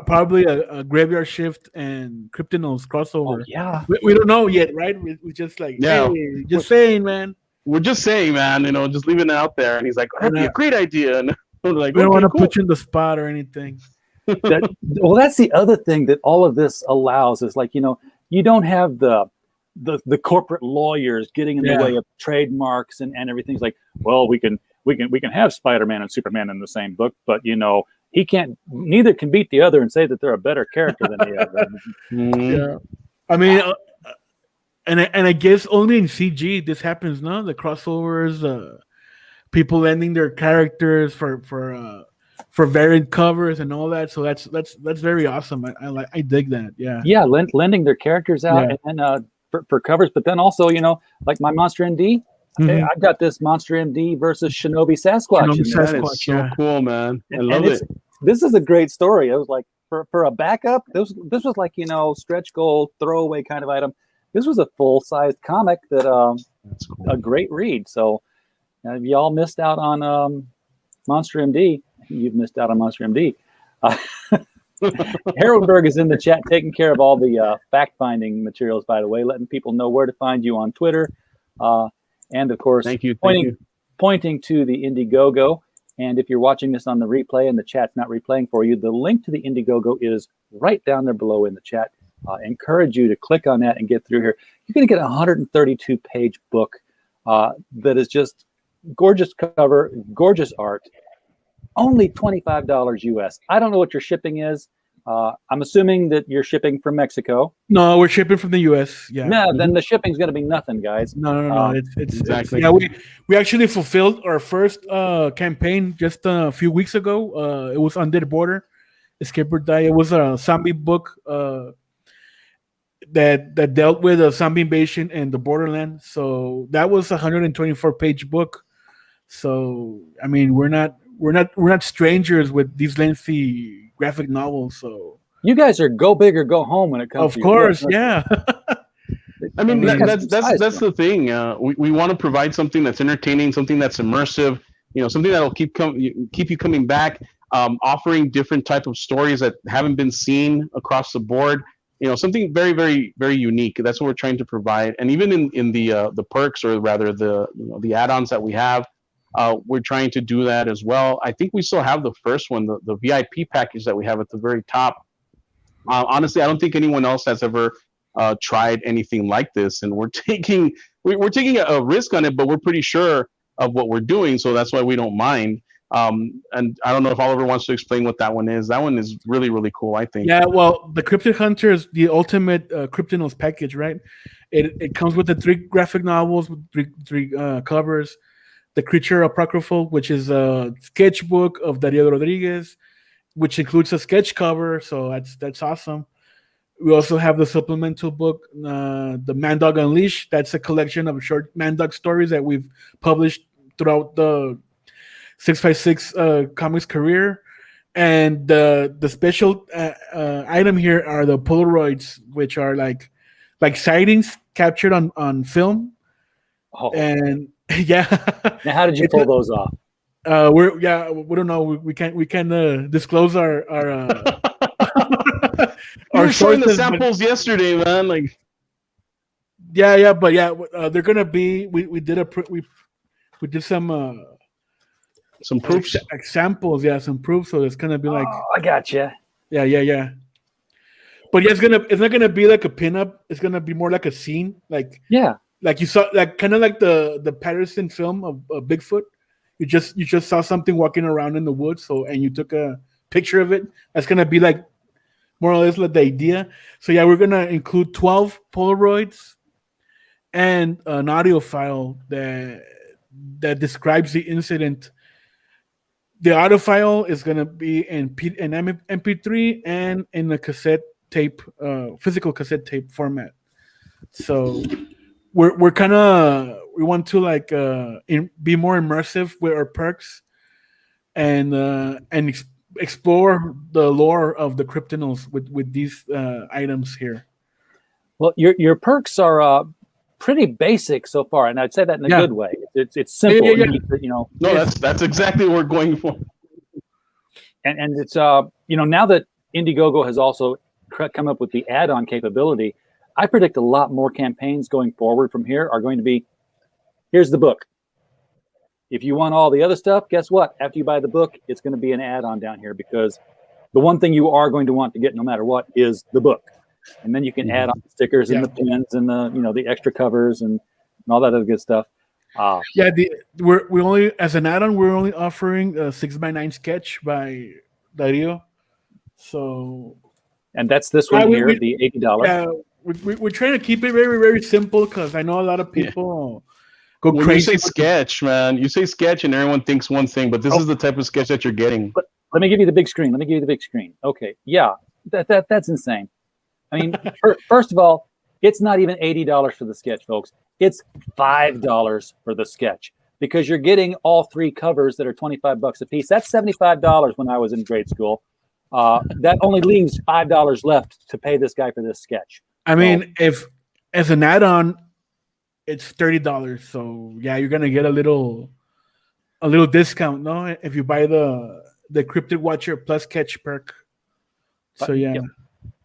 probably a graveyard shift and Cryptidnals crossover. Oh, yeah. We don't know yet, right? We just like, Yeah. hey, just saying, man. We're just saying, man, just leaving it out there. And he's like, that'd be a great idea. And we're like, we don't okay, want to cool. put you in the spot or anything. That's the other thing that all of this allows is like, you don't have the corporate lawyers getting in the way of trademarks and everything's like, well, we can have Spider-Man and Superman in the same book, but neither can beat the other and say that they're a better character than the other. Yeah, I mean, and I guess only in CG this happens, no? The crossovers, people lending their characters for variant covers and all that. So that's very awesome. I dig that. Yeah, lending their characters out and for covers, but then also like my Monster MD. Mm-hmm. I've got this Monster MD versus Shinobi Sasquatch. That is so cool, man. I love it. This is a great story. It was like for a backup. This was like stretch goal throwaway kind of item. This was a full sized comic that That's cool. A great read. So if y'all missed out on Monster MD, you've missed out on Monster MD. Haroldberg is in the chat taking care of all the fact-finding materials, by the way, letting people know where to find you on Twitter. And, of course, pointing to the Indiegogo. And if you're watching this on the replay and the chat's not replaying for you, the link to the Indiegogo is right down there below in the chat. Encourage you to click on that and get through here. You're going to get a 132-page book that is just gorgeous cover, gorgeous art. Only $25 US. I don't know what your shipping is. I'm assuming that you're shipping from Mexico. No, we're shipping from the US. Yeah. No, then the shipping's going to be nothing, guys. No. It's exactly. We actually fulfilled our first campaign just a few weeks ago. It was Under the Border, Escape or Die. It was a zombie book that dealt with a zombie invasion in the borderland. So that was a 124-page book. So I mean, we're not strangers with these lengthy graphic novels. So you guys are go big or go home when it comes. Of course, yeah. I mean, that's the thing. We want to provide something that's entertaining, something that's immersive. Something that'll keep you coming back. Offering different type of stories that haven't been seen across the board. Something very, very, very unique. That's what we're trying to provide. And even in the perks, or rather the add-ons that we have. We're trying to do that as well. I think we still have the first one, the VIP package that we have at the very top. Honestly, I don't think anyone else has ever tried anything like this, and we're taking a risk on it, but we're pretty sure of what we're doing, so that's why we don't mind. And I don't know if Oliver wants to explain what that one is. That one is really, really cool, I think. Yeah, well, the Cryptid Hunter is the ultimate Cryptidnals package, right? It comes with the 3 graphic novels with three covers. The Creature Apocryphal, which is a sketchbook of Darío Rodriguez, which includes a sketch cover, so that's awesome. We also have the supplemental book, the Man Dog Unleashed. That's a collection of short Man Dog stories that we've published throughout the 656 comics career. And the special item here are the Polaroids, which are like sightings captured on film. Oh. And yeah. Now, how did you pull those off? We don't know. We can't disclose our our showing the samples yesterday, man. Like, but they're gonna be. We did some proofs, samples. Yeah, some proofs. So it's gonna be like. Oh, I gotcha. Yeah. But yeah, it's not gonna be like a pinup. It's gonna be more like a scene. Like you saw, like kind of like the Patterson film of Bigfoot. You just saw something walking around in the woods, and you took a picture of it. That's gonna be like more or less like the idea. So yeah, we're gonna include 12 Polaroids and an audio file that describes the incident. The audio file is gonna be in MP3 and in the cassette tape, physical cassette tape format. So we're kind of, we want to like be more immersive with our perks and explore the lore of the Cryptidnals with these items here. Well, your perks are pretty basic so far, and I'd say that in a good way. It's simple. Yeah. No, that's exactly what we're going for. And it's now that Indiegogo has also come up with the add-on capability, I predict a lot more campaigns going forward from here are going to be, here's the book. If you want all the other stuff, guess what? After you buy the book, it's going to be an add-on down here, because the one thing you are going to want to get no matter what is the book. And then you can add on the stickers and the pins and the extra covers and all that other good stuff. We only, as an add-on, we're only offering a 6x9 sketch by Dario. So, and that's this one here, the $80. Yeah, we're trying to keep it very, very simple, because I know a lot of people go when crazy. You say sketch, man. You say sketch, and everyone thinks one thing, but this is the type of sketch that you're getting. But let me give you the big screen. Okay, yeah, that's insane. I mean, first of all, it's not even $80 for the sketch, folks. It's $5 for the sketch, because you're getting all 3 covers that are $25 a piece. That's $75 when I was in grade school. That only leaves $5 left to pay this guy for this sketch. I mean, if as an add-on, it's $30. So yeah, you're gonna get a little discount, no? If you buy the Cryptid Watcher plus sketch perk. So yeah.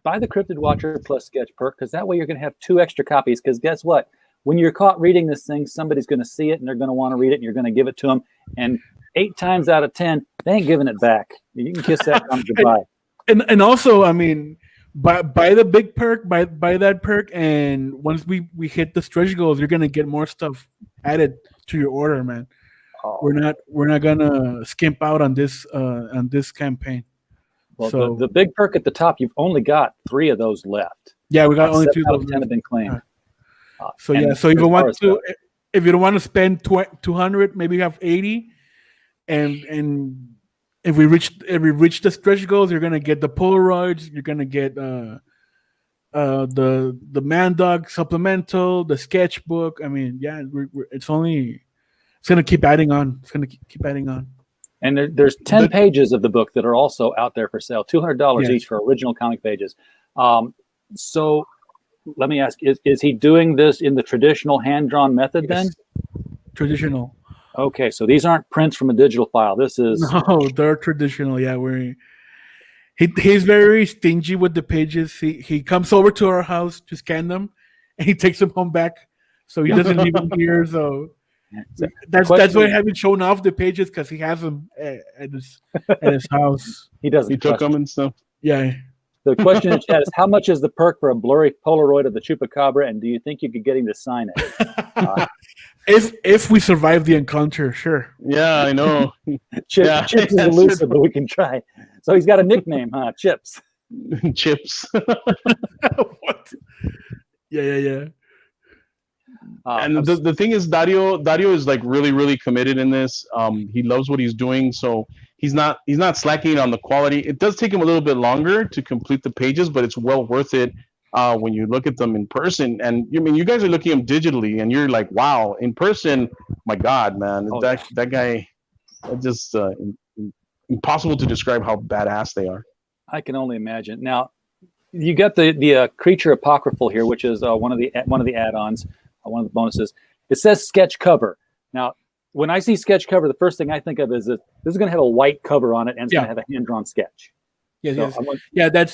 Buy the Cryptid Watcher plus sketch perk, because that way you're going to have 2 extra copies. Because guess what? When you're caught reading this thing, somebody's going to see it and they're going to want to read it, and you're going to give it to them. And 8 times out of 10, they ain't giving it back. You can kiss that on goodbye. And also, I mean, buy the big perk, buy that perk, and once we hit the stretch goals, you're going to get more stuff added to your order, man. Oh. We're not gonna skimp out on this campaign. Well, so, the big perk at the top, you've only got 3 of those left. Yeah, we got only 2 out of 10 have been claimed. So if you don't want to spend 200, maybe you have 80, and if we reach the stretch goals, you're gonna get the Polaroids, you're gonna get the Man Dog supplemental, the sketchbook. I mean, yeah, it's gonna keep adding on. It's gonna keep adding on. And there's 10 pages of the book that are also out there for sale, $200 each for original comic pages. So let me ask, is he doing this in the traditional hand-drawn method then? Traditional. Okay, so these aren't prints from a digital file. This is... No, they're traditional, yeah. He's very stingy with the pages. He comes over to our house to scan them, and he takes them home back. So he doesn't leave them here, so... That's why I haven't shown off the pages, because he has them at his house. He doesn't. He took them and stuff. Yeah. The question in chat is, how much is the perk for a blurry Polaroid of the Chupacabra, and do you think you could get him to sign it? If we survive the encounter, sure. Yeah, I know. Chips is elusive, but we can try. So he's got a nickname, huh? Chips. Chips. What? Yeah. And the thing is, Dario is like really, really committed in this. He loves what he's doing, so he's not slacking on the quality. It does take him a little bit longer to complete the pages, but it's well worth it when you look at them in person. And you guys are looking at them digitally, and you're like, wow, in person, my God, man, that guy, just impossible to describe how badass they are. I can only imagine. Now, you got the Creature Apocryphal here, which is one of the add-ons. One of the bonuses. It says sketch cover. Now, when I see sketch cover, the first thing I think of is this is going to have a white cover on it, and it's going to have a hand-drawn sketch. Yes.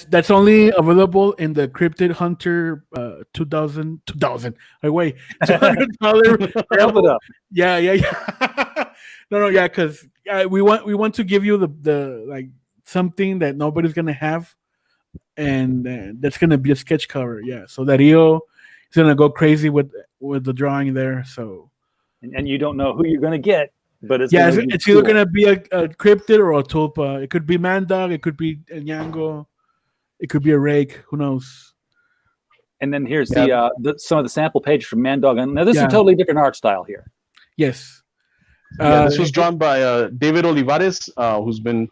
That's only available in the Cryptid Hunter $200. Wait, $200. Help it up. Yeah. No, because we want to give you the like something that nobody's gonna have, and that's gonna be a sketch cover. Yeah, so Dario is gonna go crazy with the drawing there. So, and you don't know who you're gonna get, but it's either gonna be a Cryptid or a Tulpa. It could be Mandog, it could be a Nyango, it could be a Rake. Who knows? And then here's some of the sample pages from Mandog. And now this is a totally different art style here. Yes. This was drawn by David Olivares, who's been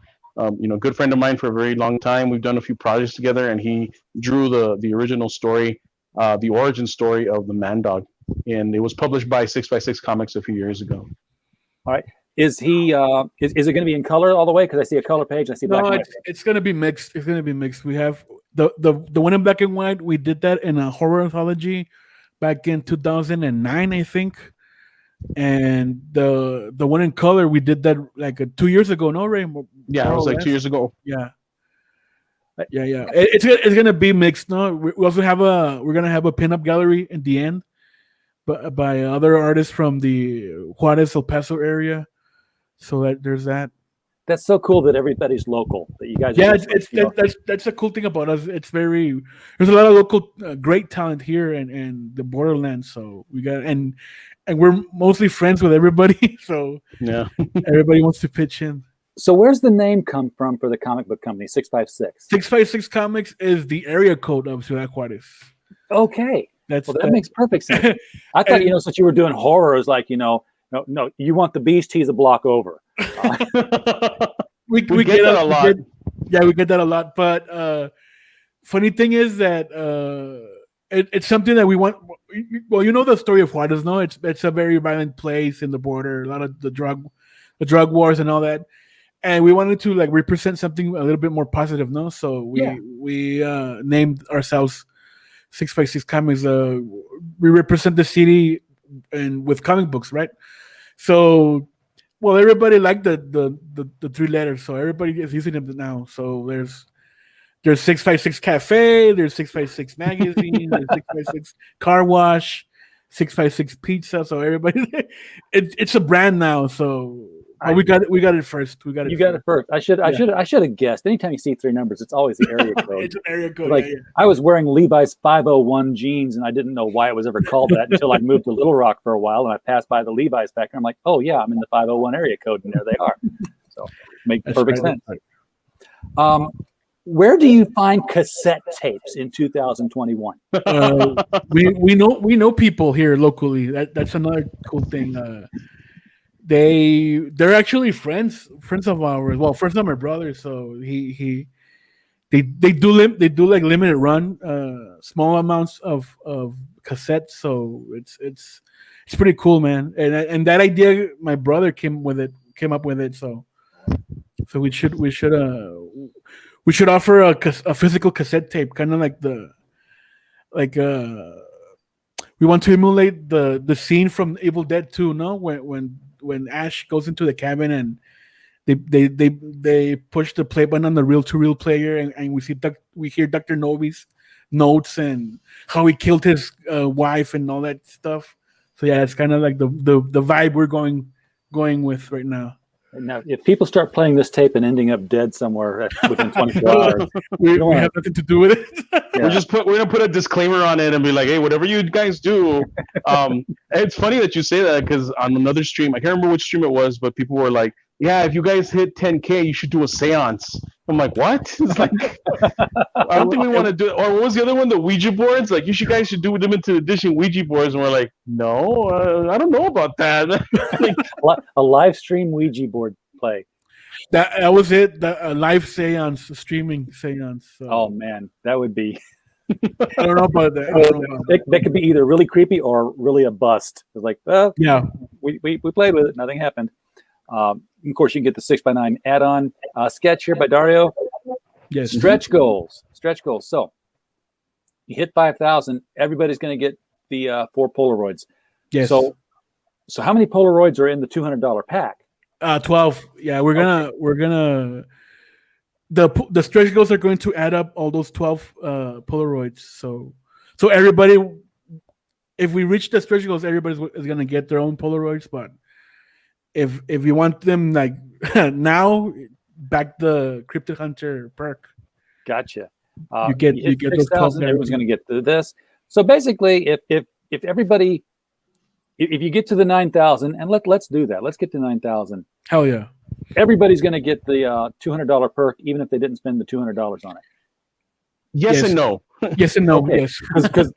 good friend of mine for a very long time. We've done a few projects together, and he drew the original story, the origin story of the Man-Dog, and it was published by 6x6 Comics a few years ago. All right. Is he? Is it going to be in color all the way? Because I see a color page. I see black and white. It's going to be mixed. It's going to be mixed. We have the one in black and white. We did that in a horror anthology back in 2009, I think. And the one in color, we did that like 2 years ago, no, Ray? Yeah, it was like 2 years ago. Yeah. Yeah. It's gonna be mixed. No, we also we're gonna have a pinup gallery in the end, but by other artists from the Juarez, El Paso area. So there's that. That's so cool that everybody's local. That you guys. Yeah, that's the cool thing about us. There's a lot of local great talent here in the borderlands. So we got and we're mostly friends with everybody. So yeah, everybody wants to pitch in. So where's the name come from for the comic book company 656? 656 Comics is the area code of Ciudad Juarez. Okay, that makes perfect sense. I thought since you were doing horror, it was like no, you want the beast, he's a block over. We get that a lot. We get that a lot. But funny thing is that it's something that we want. Well, you know the story of Juarez, no? It's a very violent place in the border. A lot of the drug wars and all that. And we wanted to like represent something a little bit more positive, no? So we named ourselves 656 Comics. We represent the city and with comic books, right? So, well, everybody liked the 3 letters, so everybody is using them now. So there's 656 Cafe, there's 656 Magazine, there's 656 Car Wash, 656 Pizza. So everybody, it's a brand now. So. We got it first. You got it first. I should have guessed. Anytime you see 3 numbers, it's always the area code. It's an area code. Like I was wearing Levi's 501 jeans, and I didn't know why it was ever called that until I moved to Little Rock for a while, and I passed by the Levi's back, and I'm like, oh yeah, I'm in the 501 area code, and there they are. So make perfect sense. Where do you find cassette tapes in 2021? We know people here locally. That's another cool thing. They're actually friends of ours. Well, first time my brother, so they do like limited run, small amounts of cassettes. So it's pretty cool, man. And that idea, my brother came up with it. So we should offer a physical cassette tape, kind of like we want to emulate the scene from Evil Dead 2, no? When Ash goes into the cabin and they push the play button on the reel-to-reel player, and we hear Dr. Novi's notes and how he killed his wife and all that stuff. So yeah, it's kind of like the vibe we're going with right now. Now, if people start playing this tape and ending up dead somewhere within 24 hours, we have nothing to do with it. Yeah. We're gonna put a disclaimer on it and be like, hey, whatever you guys do. It's funny that you say that because on another stream, I can't remember which stream it was, but people were like, yeah, if you guys hit 10K, you should do a seance. I'm like, what? It's like, I don't think we want to do it. Or what was the other one? The Ouija boards? Like, guys should do limited edition Ouija boards. And we're like, no, I don't know about that. Like, a live stream Ouija board play. That was it. A live seance, streaming seance. So. Oh man, that would be. I don't know about that. That could be either really creepy or really a bust. It's like, yeah, we played with it. Nothing happened. Of course, you can get the 6x9 add-on sketch here by Dario. Yes. Stretch goals. So you hit 5,000. Everybody's going to get the 4 Polaroids. Yes. So how many Polaroids are in the $200 pack? 12. Yeah, we're gonna the stretch goals are going to add up all those 12 Polaroids. So everybody, if we reach the stretch goals, everybody is gonna get their own Polaroids. But if you want them like now, back the Cryptid Hunter perk. Gotcha. You get those 12. Everyone's going to get this. So basically, if everybody, if you get to the 9,000, and let's do that. Let's get to 9,000. Hell yeah! Everybody's going to get the $200 perk, even if they didn't spend the $200 on it. Yes and no. Yes and no. Okay. Yes.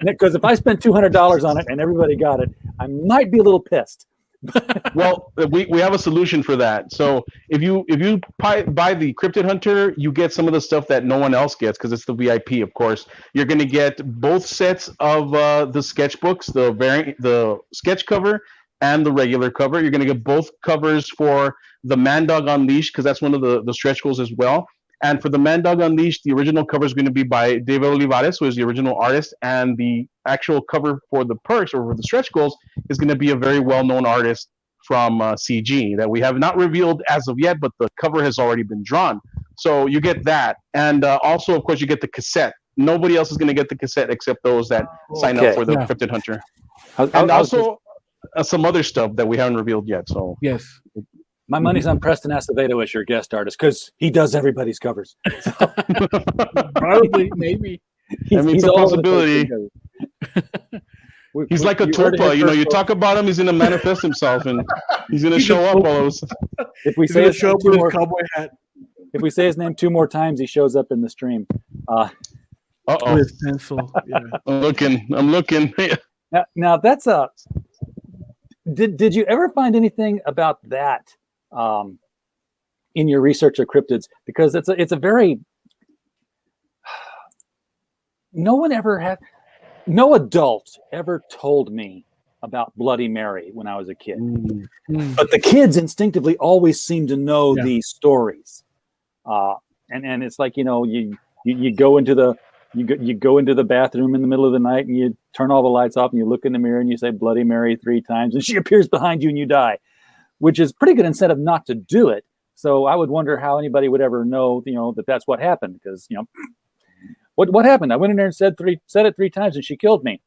Because if I spent $200 on it and everybody got it, I might be a little pissed. Well, we have a solution for that. So if you buy the Cryptid Hunter, you get some of the stuff that no one else gets because it's the VIP, of course. You're going to get both sets of the sketchbooks, the sketch cover and the regular cover. You're going to get both covers for the Man Dog Unleashed because that's one of the stretch goals as well. And for the Man Dog Unleashed, the original cover is going to be by David Olivares, who is the original artist, and the actual cover for the perks or for the stretch goals is going to be a very well-known artist from CG that we have not revealed as of yet, but the cover has already been drawn. So you get that, and also, of course, you get the cassette. Nobody else is going to get the cassette except those that sign up for the Cryptid Hunter, and also some other stuff that we haven't revealed yet. So yes. My money's on Preston Acevedo as your guest artist because he does everybody's covers. So. Probably, maybe. It's a possibility. He's like a tulpa, you talk about him, he's going to manifest himself, and he's going to show up all those. If we say show up with his cowboy hat. If we say his name 2 more times, he shows up in the stream. Uh-oh. With pencil. Yeah. I'm looking. Now that's a... Did you ever find anything about that in your research of cryptids? Because it's a very... No adult ever told me about Bloody Mary when I was a kid. But the kids instinctively always seem to know these stories. And it's like, you go into the bathroom in the middle of the night and you turn all the lights off and you look in the mirror and you say Bloody Mary 3 times and she appears behind you and you die, which is pretty good incentive not to do it. So I would wonder how anybody would ever know, that that's what happened, because, what happened? I went in there and said it 3 times and she killed me.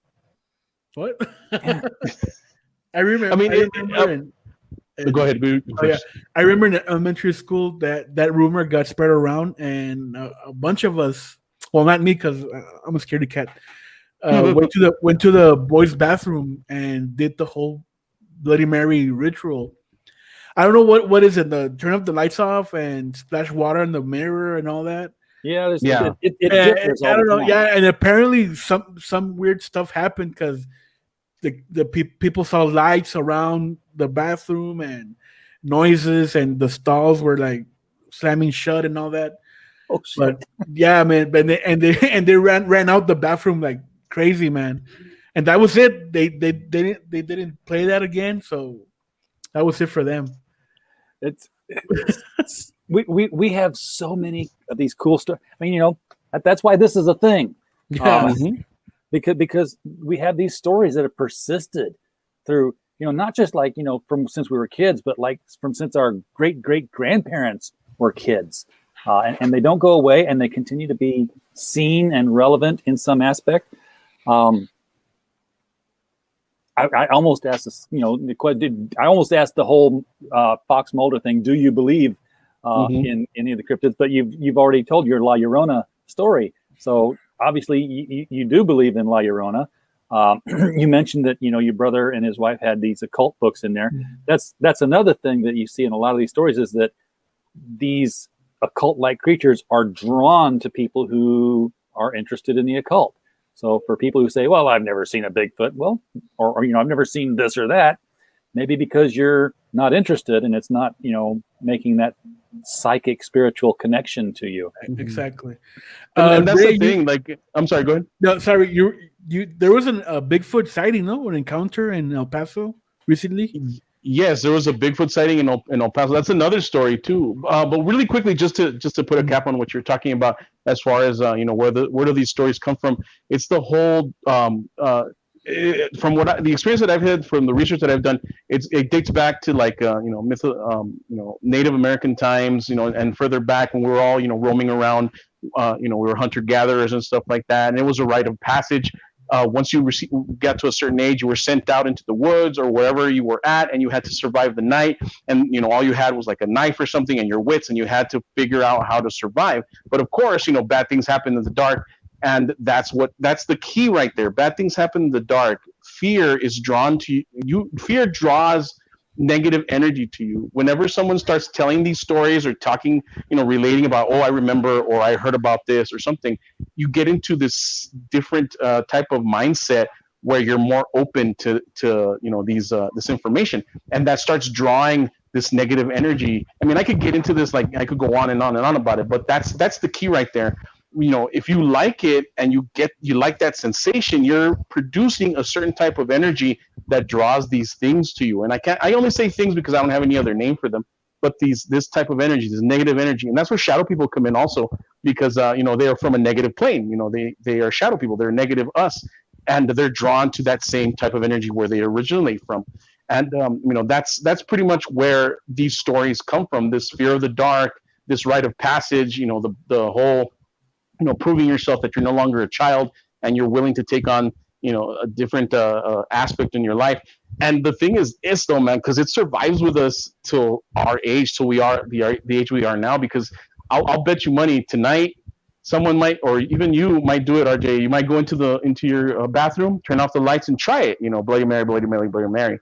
What? I remember. Go ahead. I remember in elementary school that rumor got spread around, and a bunch of us, well, not me because I'm a scaredy cat, went to the boys' bathroom and did the whole Bloody Mary ritual. I don't know what is it. Turn up the lights off and splash water in the mirror and all that. Yeah, it differs I don't know. Yeah, and apparently some weird stuff happened because the people saw lights around the bathroom and noises, and the stalls were like slamming shut and all that. Oh shit! But yeah, man. But they ran out the bathroom like crazy, man. And that was it. They didn't play that again. So that was it for them. We have so many of these cool stuff. I mean, that's why this is a thing. Because we have these stories that have persisted through, not just like, from since we were kids, but like from since our great grandparents were kids. And they don't go away, and they continue to be seen and relevant in some aspect. I almost asked this, I almost asked the whole Fox Mulder thing. Do you believe in any of the cryptids? But you've already told your La Llorona story, so obviously you do believe in La Llorona. You mentioned that your brother and his wife had these occult books in there. That's another thing that you see in a lot of these stories, is that these occult-like creatures are drawn to people who are interested in the occult. So for people who say, well, I've never seen a Bigfoot, well, or I've never seen this or that, maybe because you're not interested and it's not, making that psychic spiritual connection to you. Exactly. And that's the thing. I'm sorry, go ahead. No, sorry. You there was a Bigfoot sighting, no? An encounter in El Paso recently? Yes, there was a Bigfoot sighting in El Paso. That's another story too. But really quickly, just to put a cap on what you're talking about, as far as where do these stories come from? It's the whole from the experience that I've had, from the research that I've done. It dates back to Native American times, and further back when we were all roaming around. We were hunter gatherers and stuff like that, and it was a rite of passage. Once you got to a certain age, you were sent out into the woods or wherever you were at, and you had to survive the night. And all you had was like a knife or something and your wits, and you had to figure out how to survive. But of course, bad things happen in the dark, and that's the key right there. Bad things happen in the dark. Fear is drawn to you. Fear draws negative energy to you. Whenever someone starts telling these stories or talking, relating about, oh, I remember, or I heard about this or something, you get into this different type of mindset where you're more open to this information, and that starts drawing this negative energy. I mean, I could get into this, like I could go on and on and on about it, but that's the key right there. If you like it and you like that sensation, you're producing a certain type of energy that draws these things to you. And I only say things because I don't have any other name for them. but this type of energy, this negative energy, and that's where shadow people come in also, because they are from a negative plane. They are shadow people. They're negative us, and they're drawn to that same type of energy where they originate from. And that's pretty much where these stories come from. This fear of the dark, this rite of passage. The whole proving yourself that you're no longer a child and you're willing to take on a different aspect in your life. And the thing is though, man, because it survives with us till our age, till we are the age we are now. Because I'll bet you money tonight, someone might, or even you might do it, RJ. You might go into your bathroom, turn off the lights, and try it. Bloody Mary, Bloody Mary, Bloody Mary.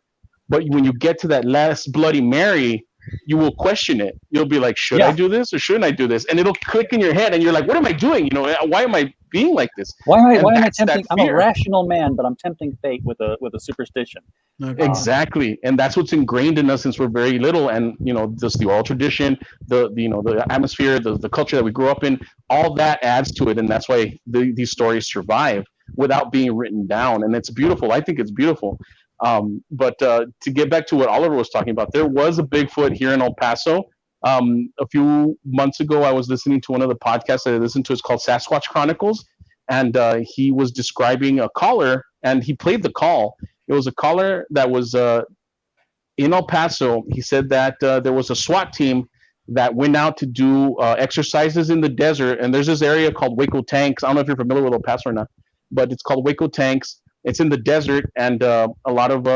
But when you get to that last Bloody Mary, you will question it. You'll be like, should I do this or shouldn't I do this? And it'll click in your head, and you're like, what am I doing? Why am I being like this? Why am I tempting? I'm a rational man, but I'm tempting fate with a superstition. Okay. Exactly, and that's what's ingrained in us since we're very little. And just the oral tradition, the atmosphere, the culture that we grew up in, all that adds to it, and that's why these stories survive without being written down. And it's beautiful. I think it's beautiful. But to get back to what Oliver was talking about, there was a Bigfoot here in El Paso. A few months ago, I was listening to one of the podcasts that I listened to. It's called Sasquatch Chronicles. And he was describing a caller, and he played the call. It was a caller that was in El Paso. He said that there was a SWAT team that went out to do exercises in the desert. And there's this area called Waco Tanks. I don't know if you're familiar with El Paso or not, but it's called Waco Tanks. It's in the desert, and a lot of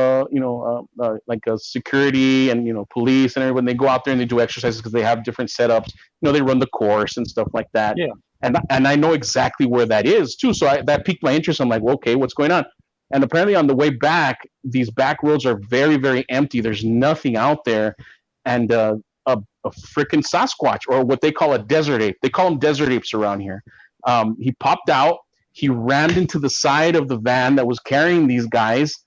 security and police and everyone, they go out there and they do exercises because they have different setups. They run the course and stuff like that. Yeah. And I know exactly where that is too. So that piqued my interest. I'm like, well, okay, what's going on? And apparently on the way back, these back roads are very, very empty. There's nothing out there, and a freaking Sasquatch, or what they call a desert ape. They call them desert apes around here. He popped out. He rammed into the side of the van that was carrying these guys,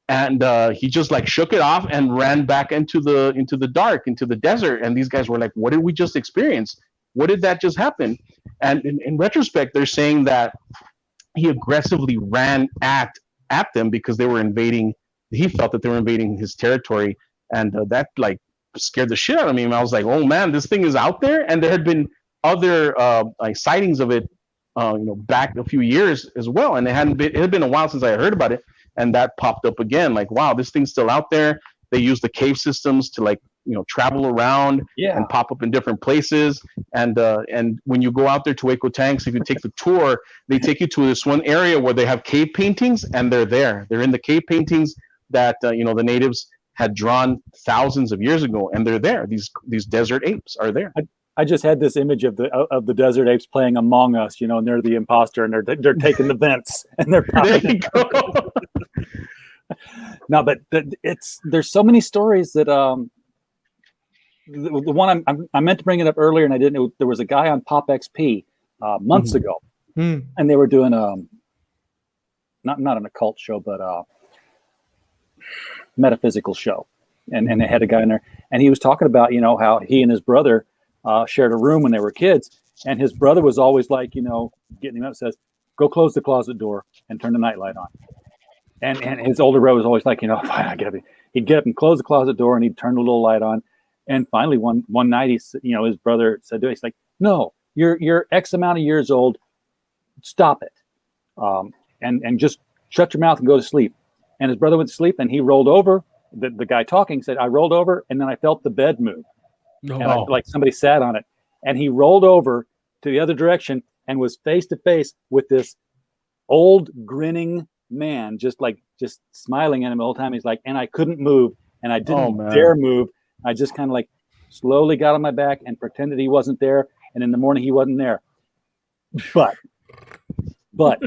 and he just shook it off and ran back into the dark, into the desert. And these guys were like, what did we just experience? What did that just happen? And in retrospect, they're saying that he aggressively ran at them because they were invading. He felt that they were invading his territory, and that scared the shit out of me. And I was like, oh man, this thing is out there. And there had been other sightings of it back a few years as well, and it had been a while since I heard about it, and that popped up again. Like, wow, this thing's still out there. They use the cave systems to travel around and pop up in different places. And when you go out there to Waco Tanks, if you take the tour, they take you to this one area where they have cave paintings, and they're in the cave paintings that the natives had drawn thousands of years ago, and they're there. These desert apes are there. I just had this image of the desert apes playing Among Us, and they're the imposter, and they're taking the vents, and they're there you go. No, but there's so many stories that the one I meant to bring it up earlier, and I didn't. There was a guy on Pop XP months ago, and they were doing not an occult show, but a metaphysical show, and they had a guy in there, and he was talking about how he and his brother shared a room when they were kids, and his brother was always getting him up, says, go close the closet door and turn the nightlight on. And his older brother was always like, I get up. He'd get up and close the closet door, and he'd turn the little light on. And finally one night, his brother said to him, he's like, no, you're X amount of years old. Stop it. And just shut your mouth and go to sleep. And his brother went to sleep, and he rolled over. The guy talking said, I rolled over, and then I felt the bed move. No. And like somebody sat on it, and he rolled over to the other direction and was face to face with this old grinning man, just smiling at him the whole time. He's like, and I couldn't move, and I didn't dare move. I just kind of slowly got on my back and pretended he wasn't there. And in the morning, he wasn't there. But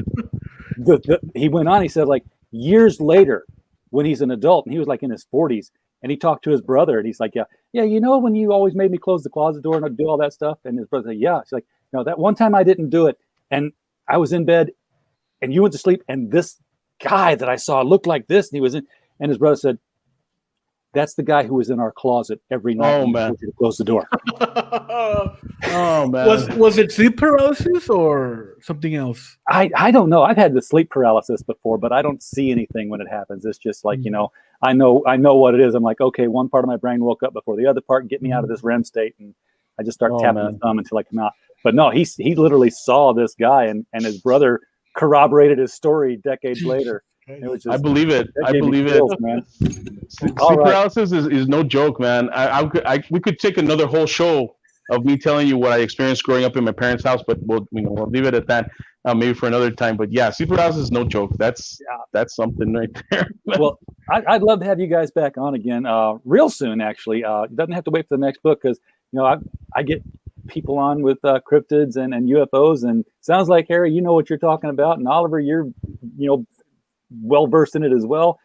he went on. He said, years later, when he's an adult, and he was in his 40s. And he talked to his brother, and he's like, yeah, when you always made me close the closet door and I'd do all that stuff. And his brother said, yeah. She's like, no, that one time I didn't do it. And I was in bed, and you went to sleep, and this guy that I saw looked like this, and he was in. And his brother said, That's the guy who was in our closet every night. Oh, man. To close the door. Oh man. Was it sleep paralysis or something else? I don't know. I've had the sleep paralysis before, but I don't see anything when it happens. It's just like, I know what it is. I'm like, okay, one part of my brain woke up before the other part, get me out of this REM state, and I just start tapping the thumb until I come out. But no, he literally saw this guy, and his brother corroborated his story decades later. It was just, I believe it. Man. Sleep paralysis is no joke, man. We could take another whole show of me telling you what I experienced growing up in my parents' house, but we'll leave it at that. Maybe for another time. But yeah, sleep paralysis is no joke. That's something right there. Well, I'd love to have you guys back on again real soon. Actually, doesn't have to wait for the next book, because I get people on with cryptids and UFOs, and sounds like, Harry, you know what you're talking about, and Oliver, you're well versed in it as well.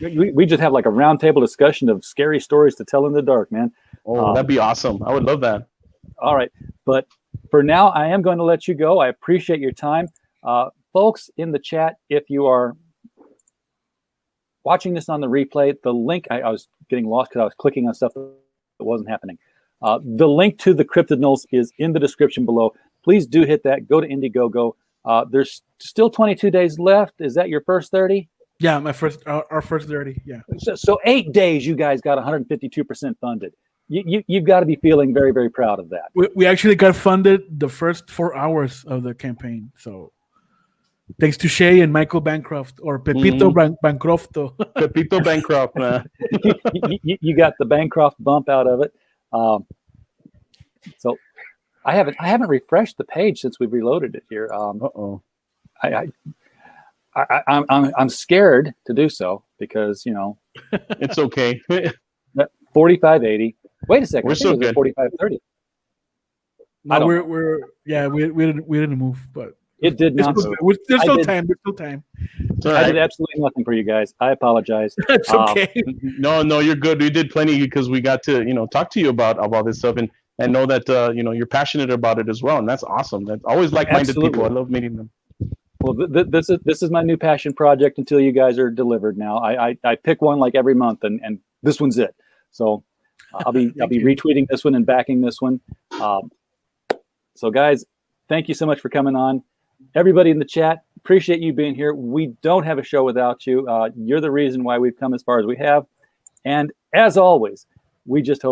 We just have like a roundtable discussion of scary stories to tell in the dark, man. Oh, that'd be awesome. I would love that. All right, but for now, I am going to let you go. I appreciate your time, folks in the chat. If you are watching this on the replay, the link, I was getting lost because I was clicking on stuff that wasn't happening. The link to the Cryptidnals is in the description below. Please do hit that. Go to Indiegogo. There's still 22 days left. Is that your first 30? Yeah, our first 30. Yeah. So 8 days, you guys got 152% funded. You've got to be feeling very, very proud of that. We actually got funded the first 4 hours of the campaign. So thanks to Shay and Michael Bancroft, or Pepito Bancrofto. Pepito Bancroft, man. You got the Bancroft bump out of it. So I haven't refreshed the page since we've reloaded it here. I'm scared to do so because it's okay. 4580. Wait a second. We're so good. 4530. No, we didn't move, but it did not move. There's still time. I did absolutely nothing for you guys. I apologize. That's okay. No, you're good. We did plenty because we got to talk to you about this stuff and know that you're passionate about it as well, and that's awesome. That's always like-minded people. I love meeting them. Well, this is my new passion project until you guys are delivered. Now I pick one like every month, and this one's it. So I'll be retweeting this one and backing this one. So guys, thank you so much for coming on. Everybody in the chat, appreciate you being here. We don't have a show without you. You're the reason why we've come as far as we have. And as always, we just hope you